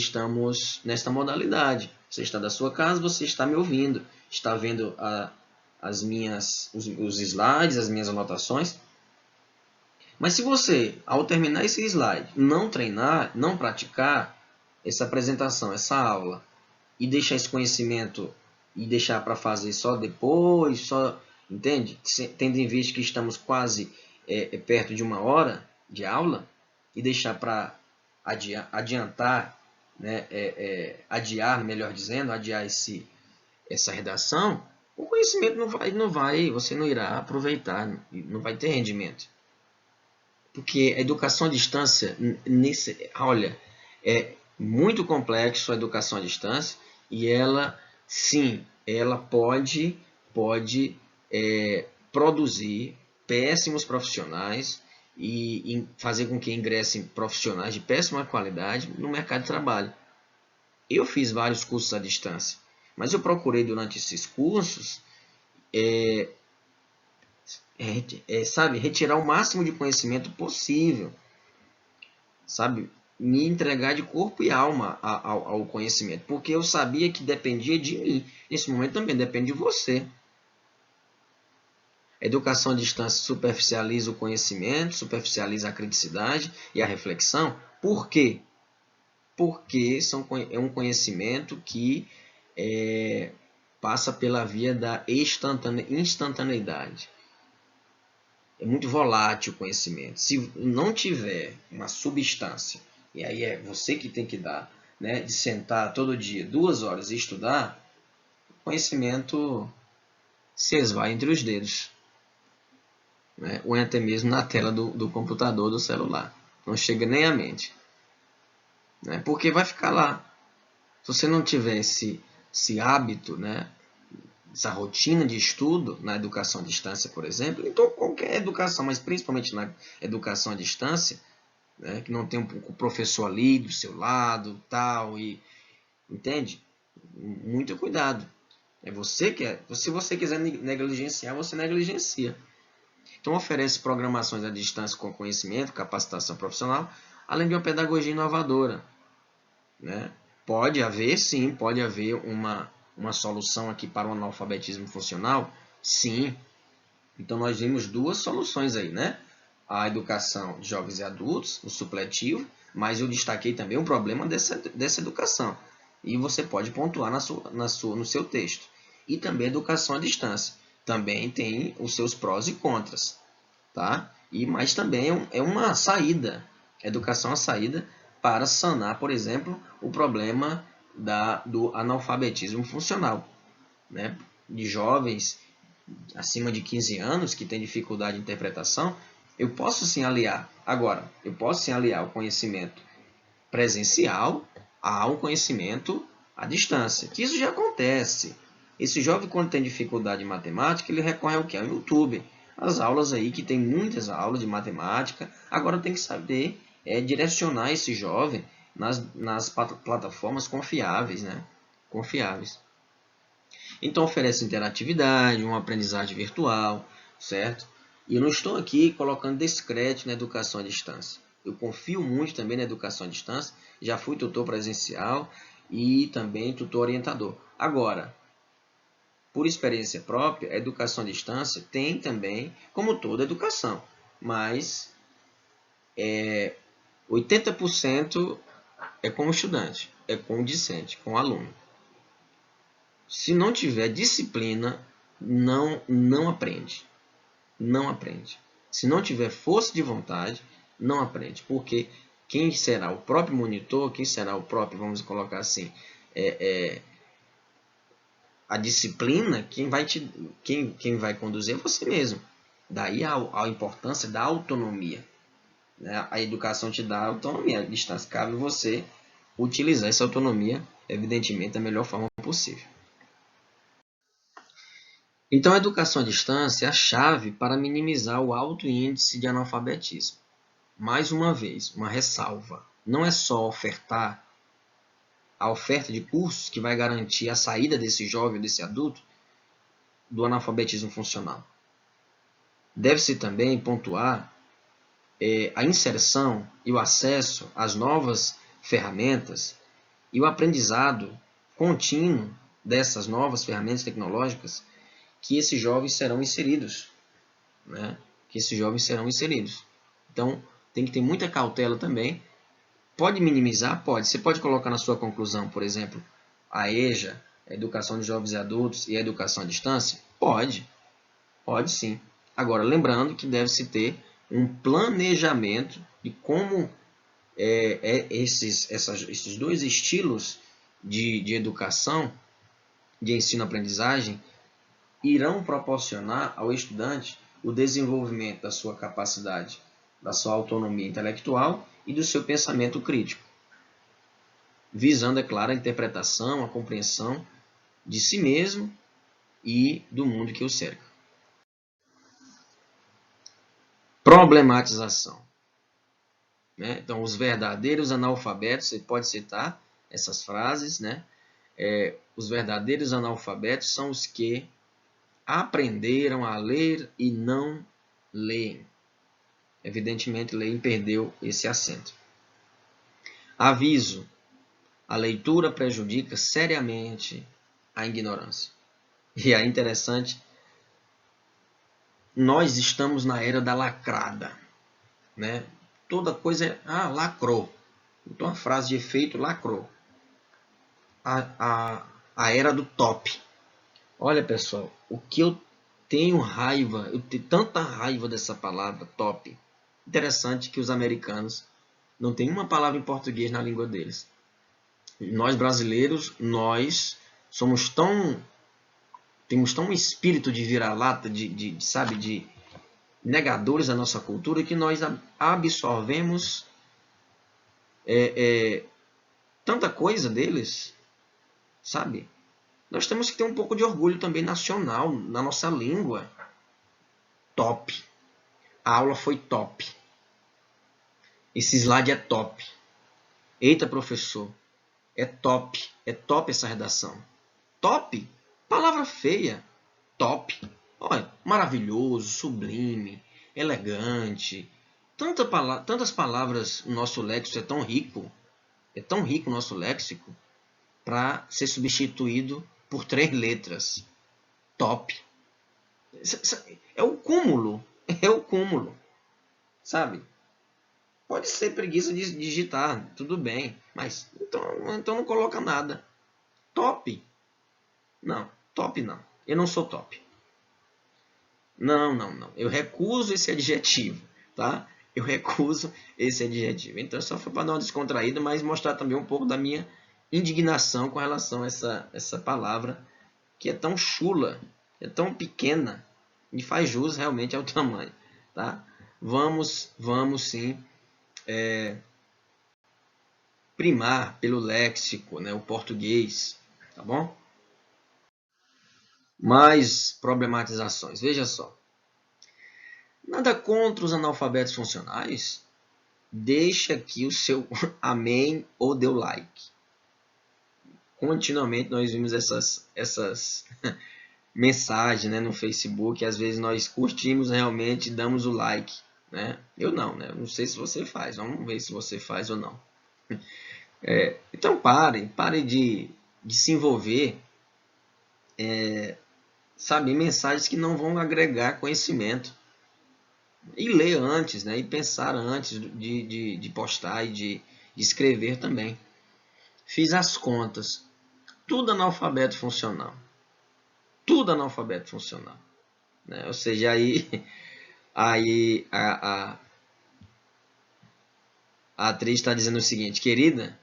Speaker 1: estamos nesta modalidade. Você está da sua casa, você está me ouvindo, está vendo os slides, as minhas anotações. Mas se você, ao terminar esse slide, não treinar, não praticar essa apresentação, essa aula, e deixar esse conhecimento e deixar para fazer só depois, entende? Tendo em vista que estamos quase perto de 1 hora de aula, e deixar para adiantar, né, adiar, melhor dizendo, adiar essa redação, o conhecimento você não irá aproveitar, não vai ter rendimento. Porque a educação à distância, olha, é muito complexo a educação à distância e ela, sim, ela pode produzir péssimos profissionais e fazer com que ingressem profissionais de péssima qualidade no mercado de trabalho. Eu fiz vários cursos à distância, mas eu procurei durante esses cursos sabe, retirar o máximo de conhecimento possível, sabe, me entregar de corpo e alma ao conhecimento, porque eu sabia que dependia de mim. Nesse momento também depende de você. A educação à distância superficializa o conhecimento, superficializa a criticidade e a reflexão. Por quê? Porque é um conhecimento que passa pela via da instantaneidade. É muito volátil o conhecimento. Se não tiver uma substância, e aí é você que tem que dar, né, de sentar todo dia 2 horas e estudar, o conhecimento se esvai entre os dedos, né, ou até mesmo na tela do computador, do celular. Não chega nem à mente, né, porque vai ficar lá. Se você não tiver esse hábito, né, essa rotina de estudo na educação à distância, por exemplo, então qualquer educação, mas principalmente na educação à distância, né, que não tem um professor ali do seu lado, tal, e entende? Muito cuidado. É você que se você quiser negligenciar, você negligencia. Então oferece programações à distância com conhecimento, capacitação profissional, além de uma pedagogia inovadora, né? Pode haver, sim, pode haver uma solução aqui para o analfabetismo funcional? Sim. Então nós vimos 2 soluções aí, né? A educação de jovens e adultos, o supletivo, mas eu destaquei também um problema dessa educação. E você pode pontuar no seu texto. E também a educação à distância. Também tem os seus prós e contras. Tá? Mas também é uma saída. A educação é uma saída para sanar, por exemplo, o problema do analfabetismo funcional, né? De jovens acima de 15 anos que têm dificuldade de interpretação, eu posso sim aliar. Agora, eu posso sim aliar o conhecimento presencial a um conhecimento à distância, que isso já acontece. Esse jovem, quando tem dificuldade em matemática, ele recorre ao que? Ao YouTube. As aulas aí, que tem muitas aulas de matemática, agora tem que saber direcionar esse jovem nas plataformas confiáveis, né? Confiáveis. Então oferece interatividade, uma aprendizagem virtual, certo? E eu não estou aqui colocando descrédito na educação à distância. Eu confio muito também na educação à distância, já fui tutor presencial e também tutor orientador. Agora, por experiência própria, a educação à distância tem também, como toda educação, mas 80% é com o estudante, é com o discente, com o aluno. Se não tiver disciplina, não aprende. Não aprende. Se não tiver força de vontade, não aprende. Porque quem será o próprio monitor, quem será o próprio, vamos colocar assim, a disciplina, quem vai conduzir é você mesmo. Daí a importância da autonomia. Né? A educação te dá autonomia. A distância cabe você utilizar essa autonomia, evidentemente, da melhor forma possível. Então, a educação à distância é a chave para minimizar o alto índice de analfabetismo. Mais uma vez, uma ressalva. Não é só ofertar a oferta de cursos que vai garantir a saída desse jovem, desse adulto, do analfabetismo funcional. Deve-se também pontuar a inserção e o acesso às novas ferramentas e o aprendizado contínuo dessas novas ferramentas tecnológicas que esses jovens serão inseridos, né? Que esses jovens serão inseridos. Então, tem que ter muita cautela também. Pode minimizar? Pode. Você pode colocar na sua conclusão, por exemplo, a EJA, a Educação de Jovens e Adultos, e a Educação à Distância? Pode. Pode sim. Agora, lembrando que deve-se ter um planejamento de como esses dois estilos de educação, de ensino-aprendizagem, irão proporcionar ao estudante o desenvolvimento da sua capacidade, da sua autonomia intelectual e do seu pensamento crítico, visando, é claro, a interpretação, a compreensão de si mesmo e do mundo que o cerca. Problematização. Né? Então, os verdadeiros analfabetos, você pode citar essas frases, né? Os verdadeiros analfabetos são os que aprenderam a ler e não leem. Evidentemente, Lenin perdeu esse acento. Aviso: a leitura prejudica seriamente a ignorância. E é interessante, nós estamos na era da lacrada, né? Toda coisa é, lacrou. Então, a frase de efeito, lacrou. A era do top. Olha, pessoal, o que eu tenho raiva, eu tenho tanta raiva dessa palavra, top. Interessante que os americanos não têm uma palavra em português na língua deles. Nós brasileiros, nós somos temos tão um espírito de vira-lata, de negadores da nossa cultura, que nós absorvemos tanta coisa deles, sabe? Nós temos que ter um pouco de orgulho também nacional, na nossa língua. Top. A aula foi top. Esse slide é top. Eita, professor, é top essa redação. Top? Palavra feia. Top. Olha, maravilhoso, sublime, elegante. Tantas palavras no nosso léxico, é tão rico o nosso léxico, para ser substituído por 3 letras. Top. É o cúmulo. É o cúmulo. Sabe? Pode ser preguiça de digitar, tudo bem. Mas então não coloca nada. Top. Não, top não. Eu não sou top. Não. Eu recuso esse adjetivo, tá? Eu recuso esse adjetivo. Então, só foi para dar uma descontraída, mas mostrar também um pouco da minha indignação com relação a essa palavra que é tão chula, é tão pequena e faz jus realmente ao tamanho, tá? Vamos sim primar pelo léxico, né, o português, tá bom? Mais problematizações, veja só. Nada contra os analfabetos funcionais? Deixa aqui o seu amém ou dê o like. Continuamente nós vimos essas mensagens, né, no Facebook. Às vezes nós curtimos realmente e damos o like. Né? Eu não, né? Não sei se você faz. Vamos ver se você faz ou não. Então pare de se envolver sabe, em mensagens que não vão agregar conhecimento. E ler antes, né? E pensar antes de postar e de escrever também. Fiz as contas. Tudo analfabeto funcional. Tudo analfabeto funcional. Né? Ou seja, aí a atriz está dizendo o seguinte: querida,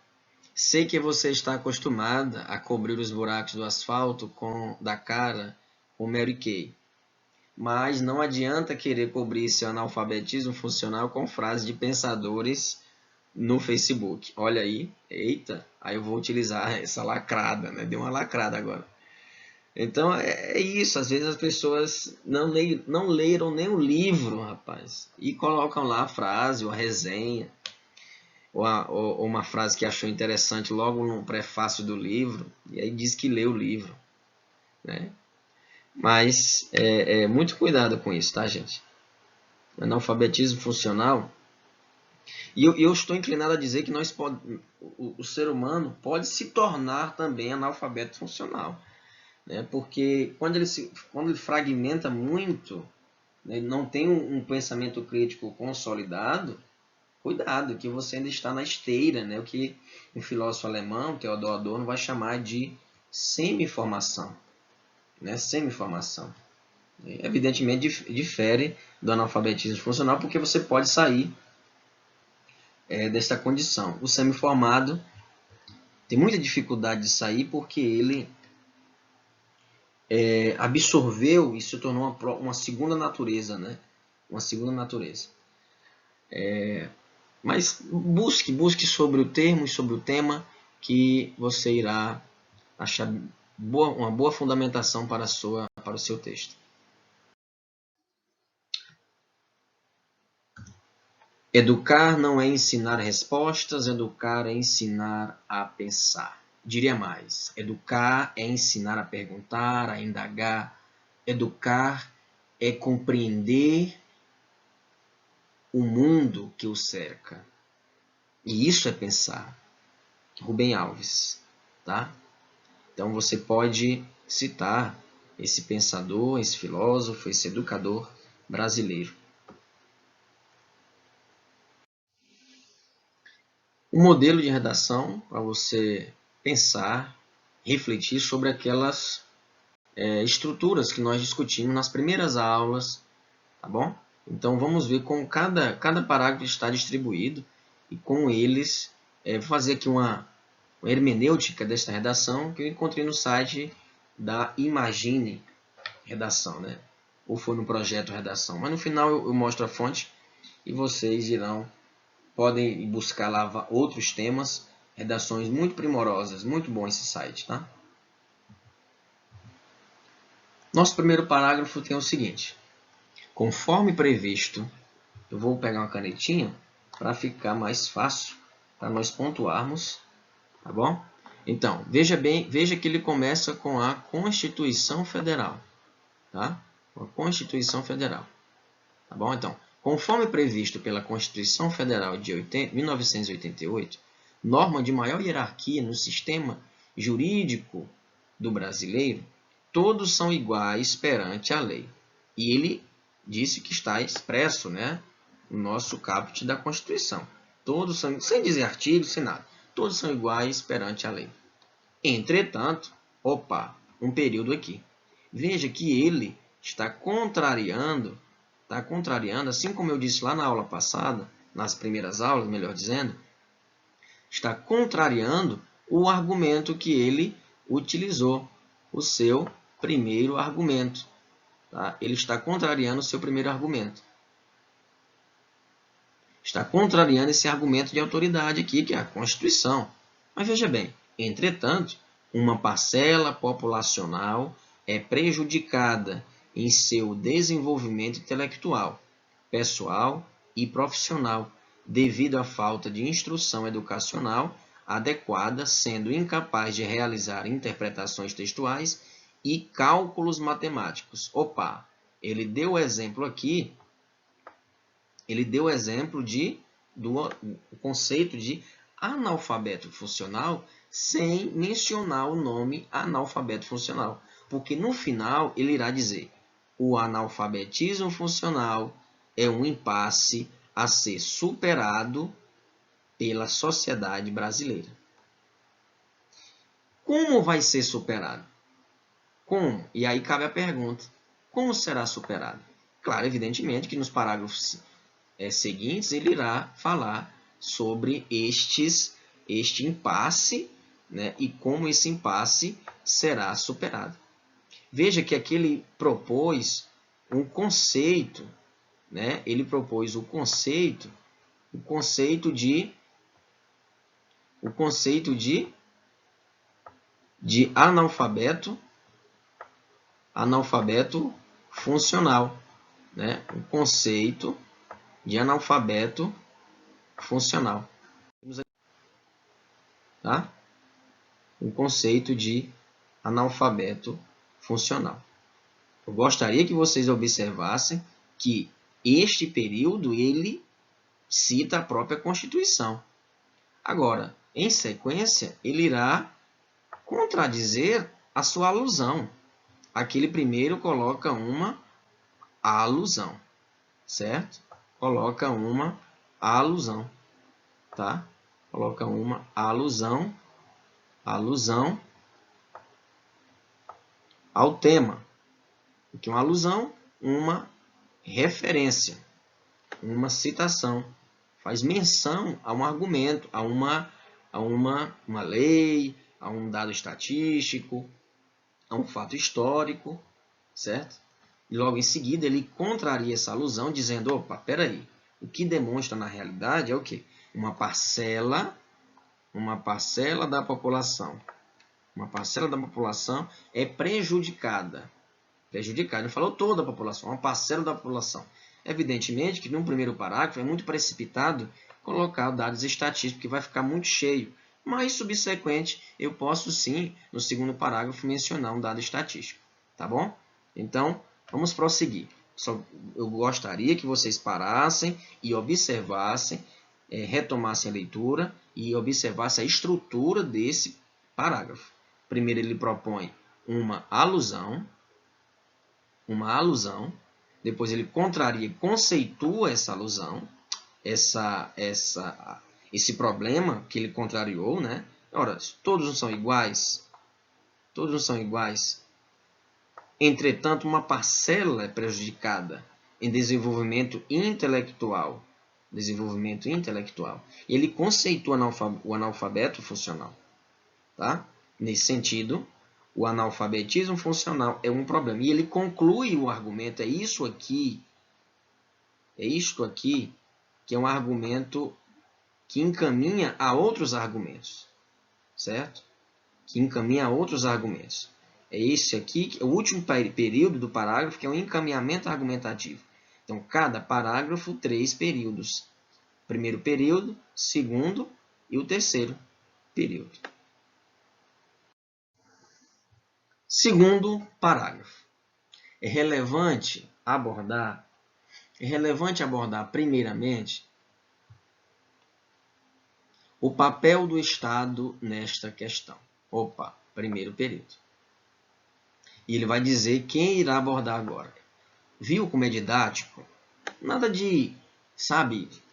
Speaker 1: sei que você está acostumada a cobrir os buracos do asfalto da cara com Mary Kay. Mas não adianta querer cobrir seu analfabetismo funcional com frases de pensadores no Facebook. Olha aí, eita, aí eu vou utilizar essa lacrada, né? Deu uma lacrada agora. Então é isso, às vezes as pessoas não leram nem o livro, rapaz, e colocam lá a frase ou a resenha. ou uma frase que achou interessante logo no prefácio do livro, e aí diz que leu o livro, né? Mas muito cuidado com isso, tá, gente? Analfabetismo funcional. E eu estou inclinado a dizer que o ser humano pode se tornar também analfabeto funcional, né? Porque quando ele fragmenta muito, né, não tem um pensamento crítico consolidado, cuidado, que você ainda está na esteira, né? O que um filósofo alemão, Theodor Adorno, vai chamar de semi-formação, né? Semi-formação. Evidentemente difere do analfabetismo funcional, porque você pode sair dessa condição. O semi-formado tem muita dificuldade de sair porque ele absorveu e se tornou uma segunda natureza, né? Uma segunda natureza. Mas busque sobre o termo e sobre o tema que você irá achar uma boa fundamentação para o seu texto. Educar não é ensinar respostas, educar é ensinar a pensar. Diria mais, educar é ensinar a perguntar, a indagar. Educar é compreender o mundo que o cerca. E isso é pensar. Rubem Alves, tá? Então você pode citar esse pensador, esse filósofo, esse educador brasileiro. Um modelo de redação para você pensar, refletir sobre aquelas estruturas que nós discutimos nas primeiras aulas, tá bom? Então vamos ver como cada parágrafo está distribuído e com eles fazer aqui uma hermenêutica desta redação que eu encontrei no site da Imagine Redação, né? Ou foi no projeto Redação. Mas no final eu mostro a fonte e vocês podem buscar lá outros temas, redações muito primorosas, muito bom esse site, tá? Nosso primeiro parágrafo tem o seguinte: conforme previsto, eu vou pegar uma canetinha para ficar mais fácil para nós pontuarmos, tá bom? Então, veja que ele começa com a Constituição Federal, tá? A Constituição Federal, tá bom? Então, conforme previsto pela Constituição Federal de 1988, norma de maior hierarquia no sistema jurídico do brasileiro, todos são iguais perante a lei. E ele disse que está expresso, né, no nosso caput da Constituição. Todos são, sem dizer artigo, sem nada. Todos são iguais perante a lei. Entretanto, um período aqui. Veja que ele está contrariando, assim como eu disse lá na aula passada, nas primeiras aulas, melhor dizendo, está contrariando o argumento que ele utilizou, o seu primeiro argumento. Tá? Ele está contrariando o seu primeiro argumento. Está contrariando esse argumento de autoridade aqui, que é a Constituição. Mas veja bem, entretanto, uma parcela populacional é prejudicada em seu desenvolvimento intelectual, pessoal e profissional, devido à falta de instrução educacional adequada, sendo incapaz de realizar interpretações textuais e cálculos matemáticos. Ele deu o exemplo aqui, do conceito de analfabeto funcional sem mencionar o nome analfabeto funcional. Porque no final ele irá dizer: o analfabetismo funcional é um impasse a ser superado pela sociedade brasileira. Como vai ser superado? Como? E aí cabe a pergunta: como será superado? Claro, evidentemente que nos parágrafos seguintes ele irá falar sobre este impasse, né, e como esse impasse será superado. Veja que aqui ele propôs um conceito, né? Ele propôs o conceito de analfabeto funcional, né? O conceito de analfabeto funcional. tá? O conceito de analfabeto funcional. Eu gostaria que vocês observassem que este período ele cita a própria Constituição. Agora, em sequência, ele irá contradizer a sua alusão. Aquele primeiro coloca uma alusão, certo? Coloca uma alusão, tá? Coloca uma alusão ao tema. Porque uma alusão, uma referência, uma citação. Faz menção a um argumento, a uma lei, a um dado estatístico, a um fato histórico, certo? E logo em seguida ele contraria essa alusão dizendo, opa, peraí, o que demonstra na realidade é o quê? Uma parcela da população. Uma parcela da população é prejudicada. Não falou toda a população, uma parcela da população. Evidentemente que no primeiro parágrafo é muito precipitado colocar dados estatísticos, que vai ficar muito cheio. Mas, subsequente, eu posso sim, no segundo parágrafo, mencionar um dado estatístico. Tá bom? Então, vamos prosseguir. Eu gostaria que vocês parassem e observassem, retomassem a leitura e observassem a estrutura desse parágrafo. Primeiro, ele propõe uma alusão, depois ele contraria e conceitua essa alusão, esse problema que ele contrariou, né? Ora, todos não são iguais, entretanto, uma parcela é prejudicada em desenvolvimento intelectual. E ele conceitua o analfabeto funcional. Tá? Nesse sentido, o analfabetismo funcional é um problema. E ele conclui o argumento, é isto aqui, que é um argumento que encaminha a outros argumentos. Certo? Que encaminha a outros argumentos. É esse aqui, o último período do parágrafo, que é um encaminhamento argumentativo. Então, cada parágrafo, 3 períodos. Primeiro período, segundo e o terceiro período. Segundo parágrafo. É relevante abordar primeiramente o papel do Estado nesta questão. Opa, primeiro período. E ele vai dizer quem irá abordar agora. Viu como é didático? Nada de,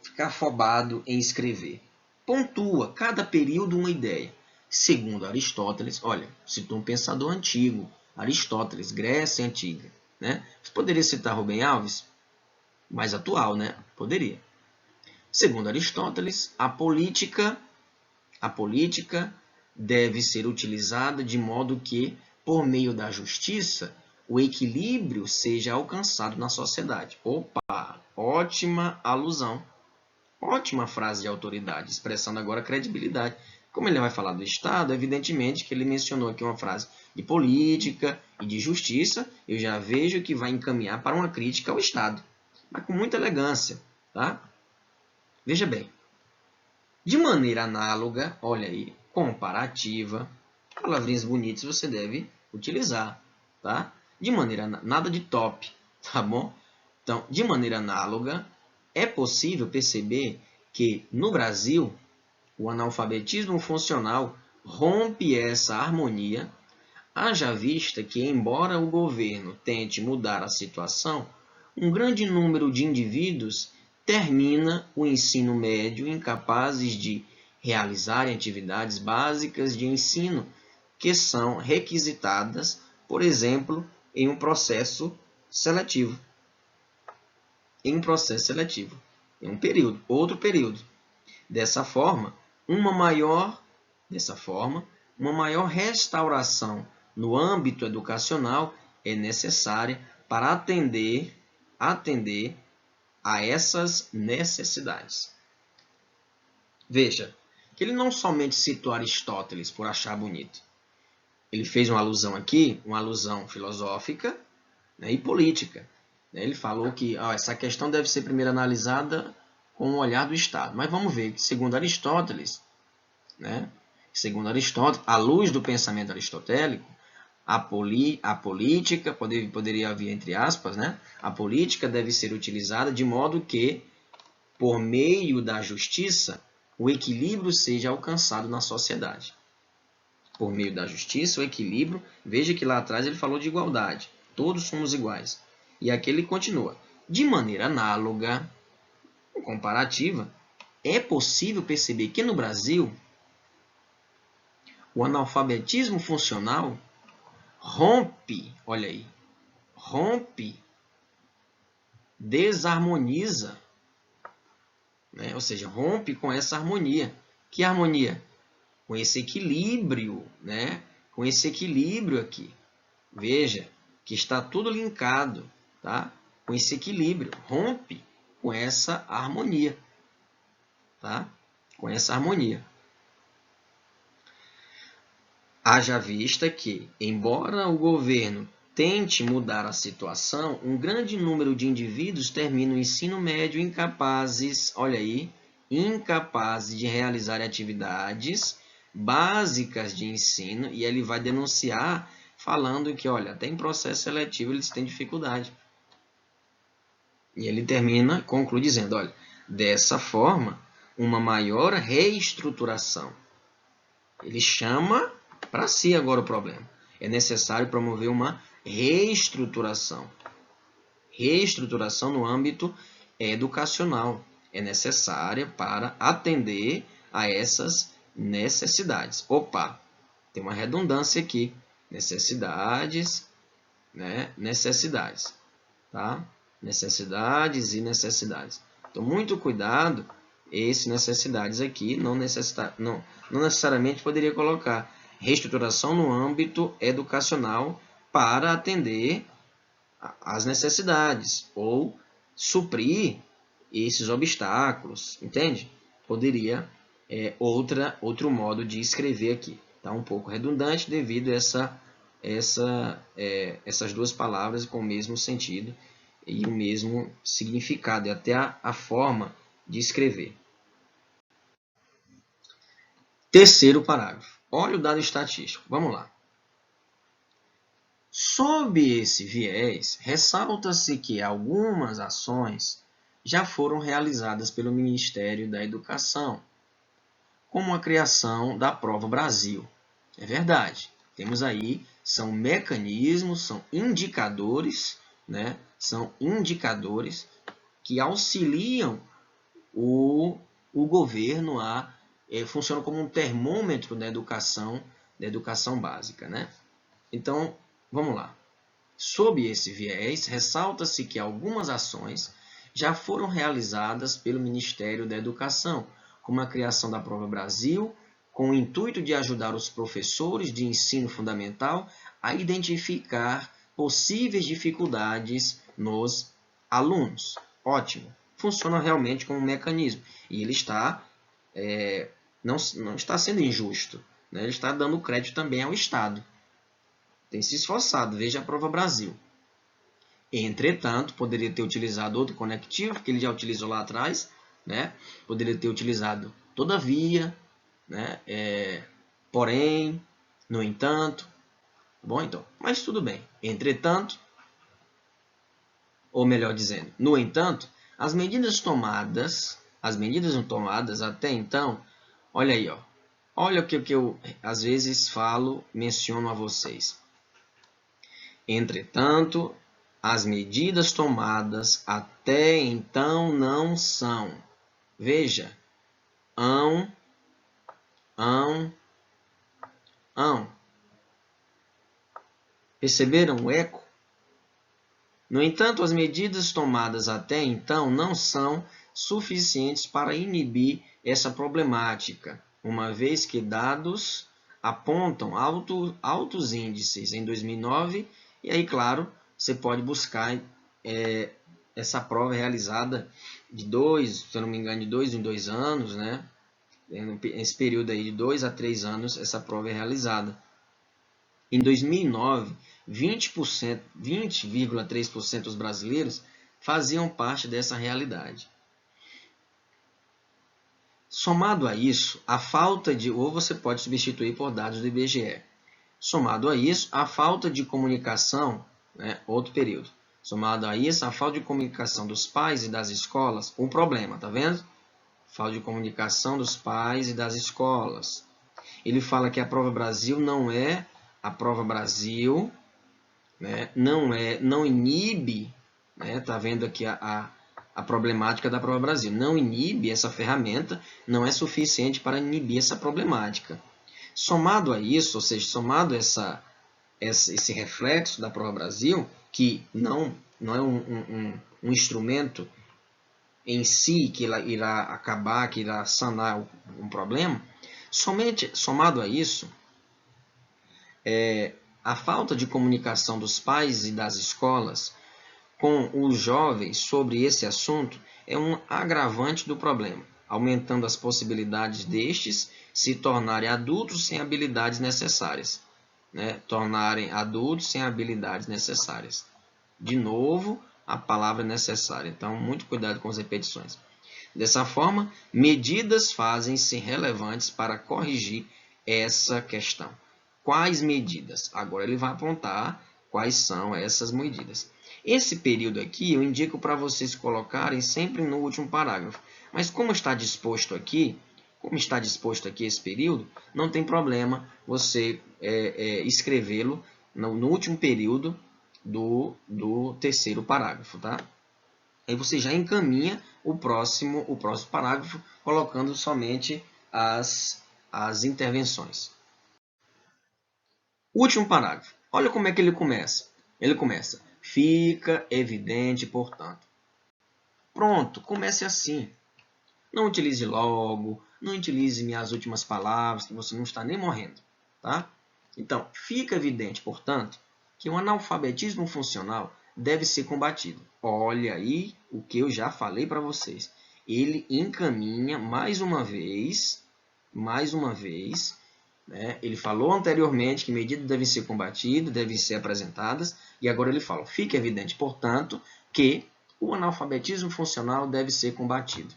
Speaker 1: ficar afobado em escrever. Pontua cada período uma ideia. Segundo Aristóteles, olha, citou um pensador antigo, Aristóteles, Grécia Antiga. Né? Você poderia citar Rubem Alves? Mais atual, né? Poderia. Segundo Aristóteles, a política deve ser utilizada de modo que, por meio da justiça, o equilíbrio seja alcançado na sociedade. Opa, ótima alusão. Ótima frase de autoridade, expressando agora credibilidade. Como ele vai falar do Estado, evidentemente que ele mencionou aqui uma frase de política e de justiça, eu já vejo que vai encaminhar para uma crítica ao Estado, mas com muita elegância. Tá? Veja bem, de maneira análoga, olha aí, comparativa, palavrinhas bonitas você deve utilizar. Tá? De maneira, nada de top, tá bom? Então, de maneira análoga, é possível perceber que, no Brasil, o analfabetismo funcional rompe essa harmonia, haja vista que, embora o governo tente mudar a situação, um grande número de indivíduos termina o ensino médio incapazes de realizarem atividades básicas de ensino que são requisitadas, por exemplo, em um processo seletivo. Em um período, outro período. Dessa forma, uma maior restauração no âmbito educacional é necessária para atender a essas necessidades. Veja, que ele não somente citou Aristóteles por achar bonito. Ele fez uma alusão aqui, uma alusão filosófica, né, e política. Ele falou que essa questão deve ser primeiro analisada com o olhar do Estado. Mas vamos ver que, segundo Aristóteles, né, Segundo Aristóteles, à luz do pensamento aristotélico, a política, poderia haver entre aspas, né? A política deve ser utilizada de modo que, por meio da justiça, o equilíbrio seja alcançado na sociedade. Por meio da justiça, o equilíbrio, veja que lá atrás ele falou de igualdade, todos somos iguais. E aqui ele continua, de maneira análoga, comparativa, é possível perceber que no Brasil, o analfabetismo funcional rompe, olha aí, rompe, desarmoniza, né? Ou seja, rompe com essa harmonia. Que harmonia? Com esse equilíbrio, né? Com esse equilíbrio aqui. Veja que está tudo linkado, tá? Com esse equilíbrio, rompe com essa harmonia, tá? Com essa harmonia. Haja vista que, embora o governo tente mudar a situação, um grande número de indivíduos termina o ensino médio incapazes, olha aí, incapazes de realizar atividades básicas de ensino, e ele vai denunciar falando que, olha, até em processo seletivo eles têm dificuldade. E ele conclui dizendo, olha, dessa forma, uma maior reestruturação. Ele chama para si agora o problema. É necessário promover uma reestruturação. Reestruturação no âmbito educacional é necessária para atender a essas necessidades. Opa, tem uma redundância aqui. Necessidades, né? Necessidades, tá? Necessidades e necessidades. Então, muito cuidado, esse necessidades aqui, não necessariamente poderia colocar reestruturação no âmbito educacional para atender às necessidades ou suprir esses obstáculos, entende? Poderia outro modo de escrever aqui. Tá um pouco redundante devido a essas duas palavras com o mesmo sentido e o mesmo significado, e até a forma de escrever. Terceiro parágrafo. Olha o dado estatístico. Vamos lá. Sob esse viés, ressalta-se que algumas ações já foram realizadas pelo Ministério da Educação, como a criação da Prova Brasil. É verdade. Temos aí, são mecanismos, são indicadores, né? São indicadores que auxiliam o governo a funciona como um termômetro da educação básica, né? Então, vamos lá. Sob esse viés, ressalta-se que algumas ações já foram realizadas pelo Ministério da Educação, como a criação da Prova Brasil, com o intuito de ajudar os professores de ensino fundamental a identificar possíveis dificuldades nos alunos. Ótimo. Funciona realmente como um mecanismo. E ele está não está sendo injusto, né? Ele está dando crédito também ao Estado. Tem se esforçado, veja a Prova Brasil. Entretanto, poderia ter utilizado outro conectivo, que ele já utilizou lá atrás, né? Poderia ter utilizado todavia, né? Porém, no entanto. Bom, então, mas tudo bem. Entretanto, ou melhor dizendo, no entanto, as medidas tomadas até então, olha aí, ó. Olha o que eu às vezes menciono a vocês. Entretanto, as medidas tomadas até então não são. Veja, ão. Perceberam o eco? No entanto, as medidas tomadas até então não são suficientes para inibir essa problemática, uma vez que dados apontam altos índices em 2009, e aí, claro, você pode buscar essa prova realizada de se eu não me engano, de 2 em 2 anos, né? Nesse período aí de 2 a 3 anos, essa prova é realizada. Em 2009, 20,3% dos brasileiros faziam parte dessa realidade. Somado a isso, a falta de... Ou você pode substituir por dados do IBGE. Somado a isso, a falta de comunicação, né, outro período. Somado a isso, a falta de comunicação dos pais e das escolas, um problema, tá vendo? Falta de comunicação dos pais e das escolas. Ele fala que a Prova Brasil não é a Prova Brasil, né, não inibe, né, tá vendo aqui a problemática da Prova Brasil. Não inibe essa ferramenta, não é suficiente para inibir essa problemática. Somado a isso, ou seja, somado esse reflexo da Prova Brasil, que não é um instrumento em si que irá acabar, que irá sanar um problema, somente somado a isso, a falta de comunicação dos pais e das escolas com os jovens sobre esse assunto é um agravante do problema, aumentando as possibilidades destes se tornarem adultos sem habilidades necessárias. Tornarem adultos sem habilidades necessárias. De novo, a palavra necessária. Então, muito cuidado com as repetições. Dessa forma, medidas fazem-se relevantes para corrigir essa questão. Quais medidas? Agora ele vai apontar quais são essas medidas. Esse período aqui eu indico para vocês colocarem sempre no último parágrafo. Mas como está disposto aqui esse período, não tem problema você escrevê-lo no último período do terceiro parágrafo, tá? Aí você já encaminha o próximo parágrafo, colocando somente as intervenções. Último parágrafo. Olha como é que ele começa. Ele começa, fica evidente, portanto. Pronto, comece assim. Não utilize logo, não utilize minhas últimas palavras, que você não está nem morrendo, tá? Então, fica evidente, portanto, que o analfabetismo funcional deve ser combatido. Olha aí o que eu já falei para vocês. Ele encaminha mais uma vez, né? Ele falou anteriormente que medidas devem ser combatidas, devem ser apresentadas, e agora ele fala, fica evidente, portanto, que o analfabetismo funcional deve ser combatido.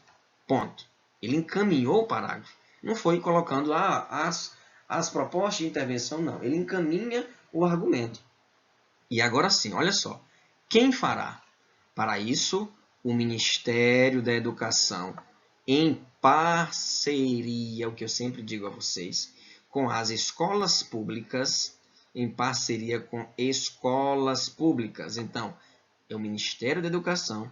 Speaker 1: Ponto. Ele encaminhou o parágrafo. Não foi colocando as propostas de intervenção, não. Ele encaminha o argumento. E agora sim, olha só. Quem fará? Para isso, o Ministério da Educação, em parceria, o que eu sempre digo a vocês, com as escolas públicas, em parceria com escolas públicas. Então, é o Ministério da Educação,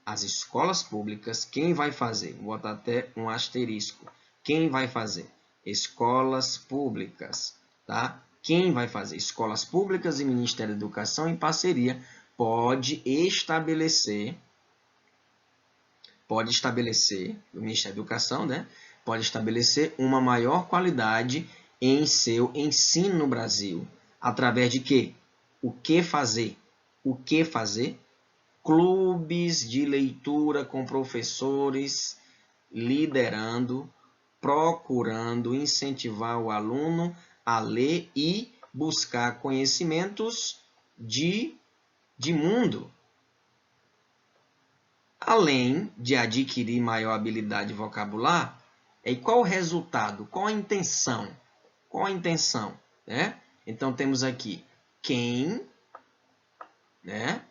Speaker 1: as escolas públicas, quem vai fazer? Vou botar até um asterisco. Quem vai fazer? Escolas públicas, tá? Quem vai fazer? Escolas públicas e Ministério da Educação, em parceria, pode estabelecer, o Ministério da Educação, né? Pode estabelecer uma maior qualidade em seu ensino no Brasil. Através de quê? O que fazer? O que fazer? Clubes de leitura com professores liderando, procurando incentivar o aluno a ler e buscar conhecimentos de mundo, além de adquirir maior habilidade vocabular. E qual o resultado? Qual a intenção? Qual a intenção? Né? Então, temos aqui quem, né?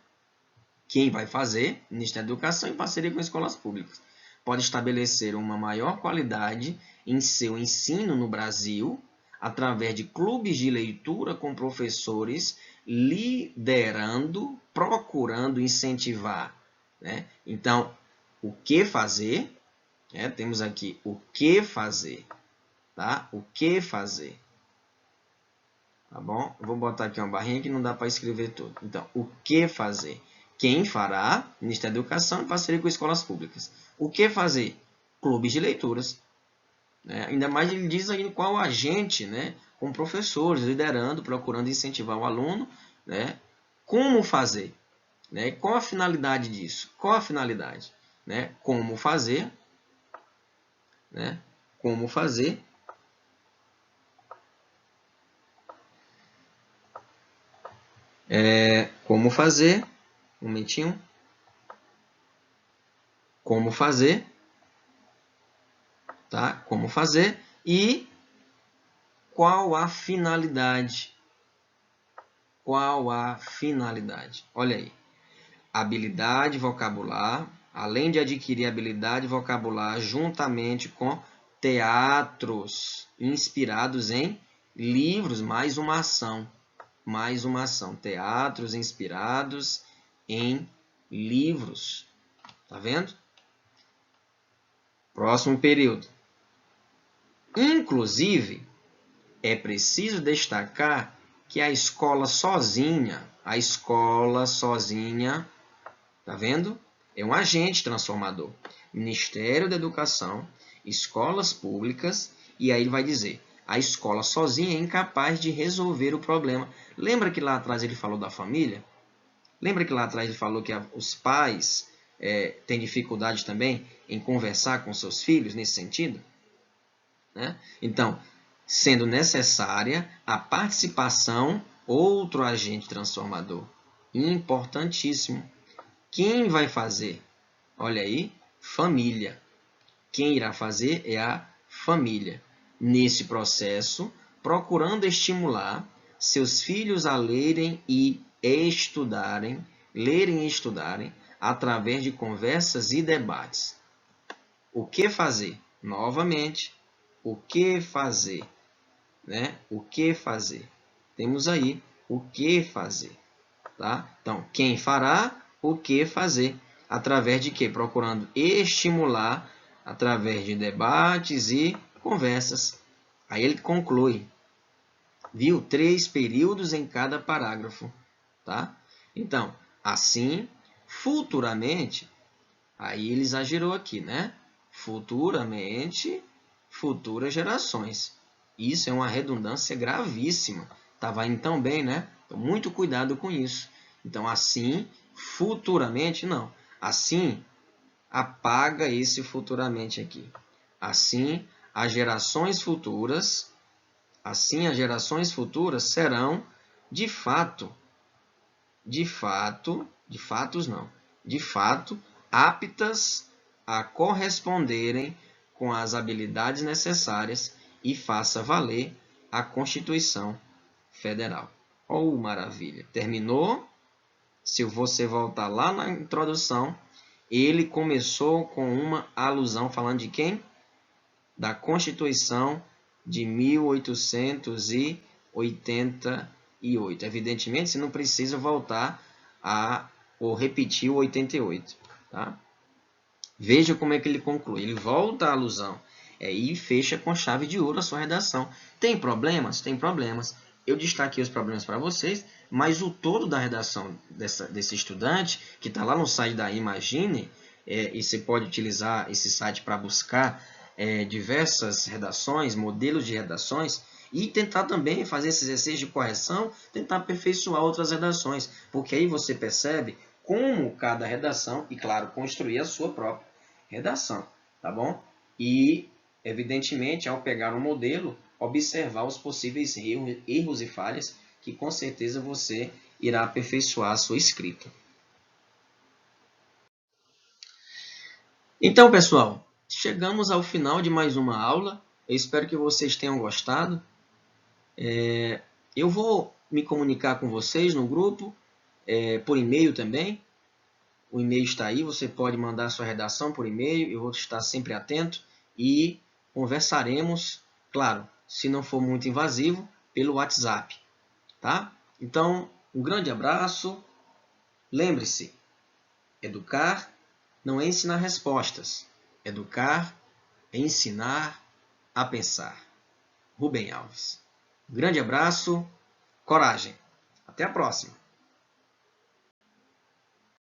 Speaker 1: Quem vai fazer? Ministério da Educação em parceria com escolas públicas. Pode estabelecer uma maior qualidade em seu ensino no Brasil, através de clubes de leitura com professores liderando, procurando incentivar. Né? Então, o que fazer? Temos aqui o que fazer. Tá? O que fazer. Tá bom? Eu vou botar aqui uma barrinha que não dá para escrever tudo. Então, o que fazer? Quem fará? Ministério da Educação em parceria com escolas públicas. O que fazer? Clubes de leituras. Ainda mais ele diz aí qual agente, né? Com professores, liderando, procurando incentivar o aluno. Né? Como fazer? Né? Qual a finalidade disso? Qual a finalidade? Né? Como fazer? Né? Como fazer? Como fazer? Um momentinho. Como fazer? tá? Como fazer e qual a finalidade. Qual a finalidade? Olha aí. Habilidade vocabular, além de adquirir habilidade vocabular juntamente com teatros inspirados em livros, mais uma ação. Mais uma ação. Teatros inspirados em livros. Tá vendo? Próximo período. Inclusive, é preciso destacar que a escola sozinha, tá vendo? É um agente transformador. Ministério da Educação, escolas públicas, e aí ele vai dizer, a escola sozinha é incapaz de resolver o problema. Lembra que lá atrás ele falou da família? Lembra que lá atrás ele falou que os pais têm dificuldade também em conversar com seus filhos nesse sentido? Né? Então, sendo necessária a participação, outro agente transformador, importantíssimo. Quem vai fazer? Olha aí, família. Quem irá fazer é a família. Nesse processo, procurando estimular seus filhos a lerem e estudarem, através de conversas e debates. O que fazer? Novamente, o que fazer? Né? O que fazer? Temos aí o que fazer. Tá? Então, quem fará, o que fazer. Através de quê? Procurando estimular através de debates e conversas. Aí ele conclui. Viu? 3 períodos em cada parágrafo. Tá? Então, assim, futuramente, aí ele exagerou aqui, né? Futuramente, futuras gerações. Isso é uma redundância gravíssima. Estava indo tão bem, né? Então, muito cuidado com isso. Então, assim, futuramente, não. Assim, apaga esse futuramente aqui. Assim, as gerações futuras serão, de fato, aptas a corresponderem com as habilidades necessárias e faça valer a Constituição Federal. Oh, maravilha! Terminou? Se você voltar lá na introdução, ele começou com uma alusão falando de quem? Da Constituição de 1888. Evidentemente, você não precisa voltar ou repetir o 88. Tá? Veja como é que ele conclui. Ele volta à alusão e fecha com chave de ouro a sua redação. Tem problemas? Tem problemas. Eu destaquei os problemas para vocês, mas o todo da redação desse estudante, que está lá no site da Imagine, e você pode utilizar esse site para buscar diversas redações, modelos de redações, e tentar também fazer esse exercício de correção, tentar aperfeiçoar outras redações, porque aí você percebe como cada redação, e claro, construir a sua própria redação, tá bom? E, evidentemente, ao pegar um modelo, observar os possíveis erros e falhas, que com certeza você irá aperfeiçoar a sua escrita. Então, pessoal, chegamos ao final de mais uma aula. Eu espero que vocês tenham gostado. Eu vou me comunicar com vocês no grupo, por e-mail também. O e-mail está aí, você pode mandar sua redação por e-mail, eu vou estar sempre atento e conversaremos, claro, se não for muito invasivo, pelo WhatsApp. Tá? Então, um grande abraço. Lembre-se, educar não é ensinar respostas. Educar é ensinar a pensar. Rubem Alves. Um grande abraço, coragem. Até a próxima.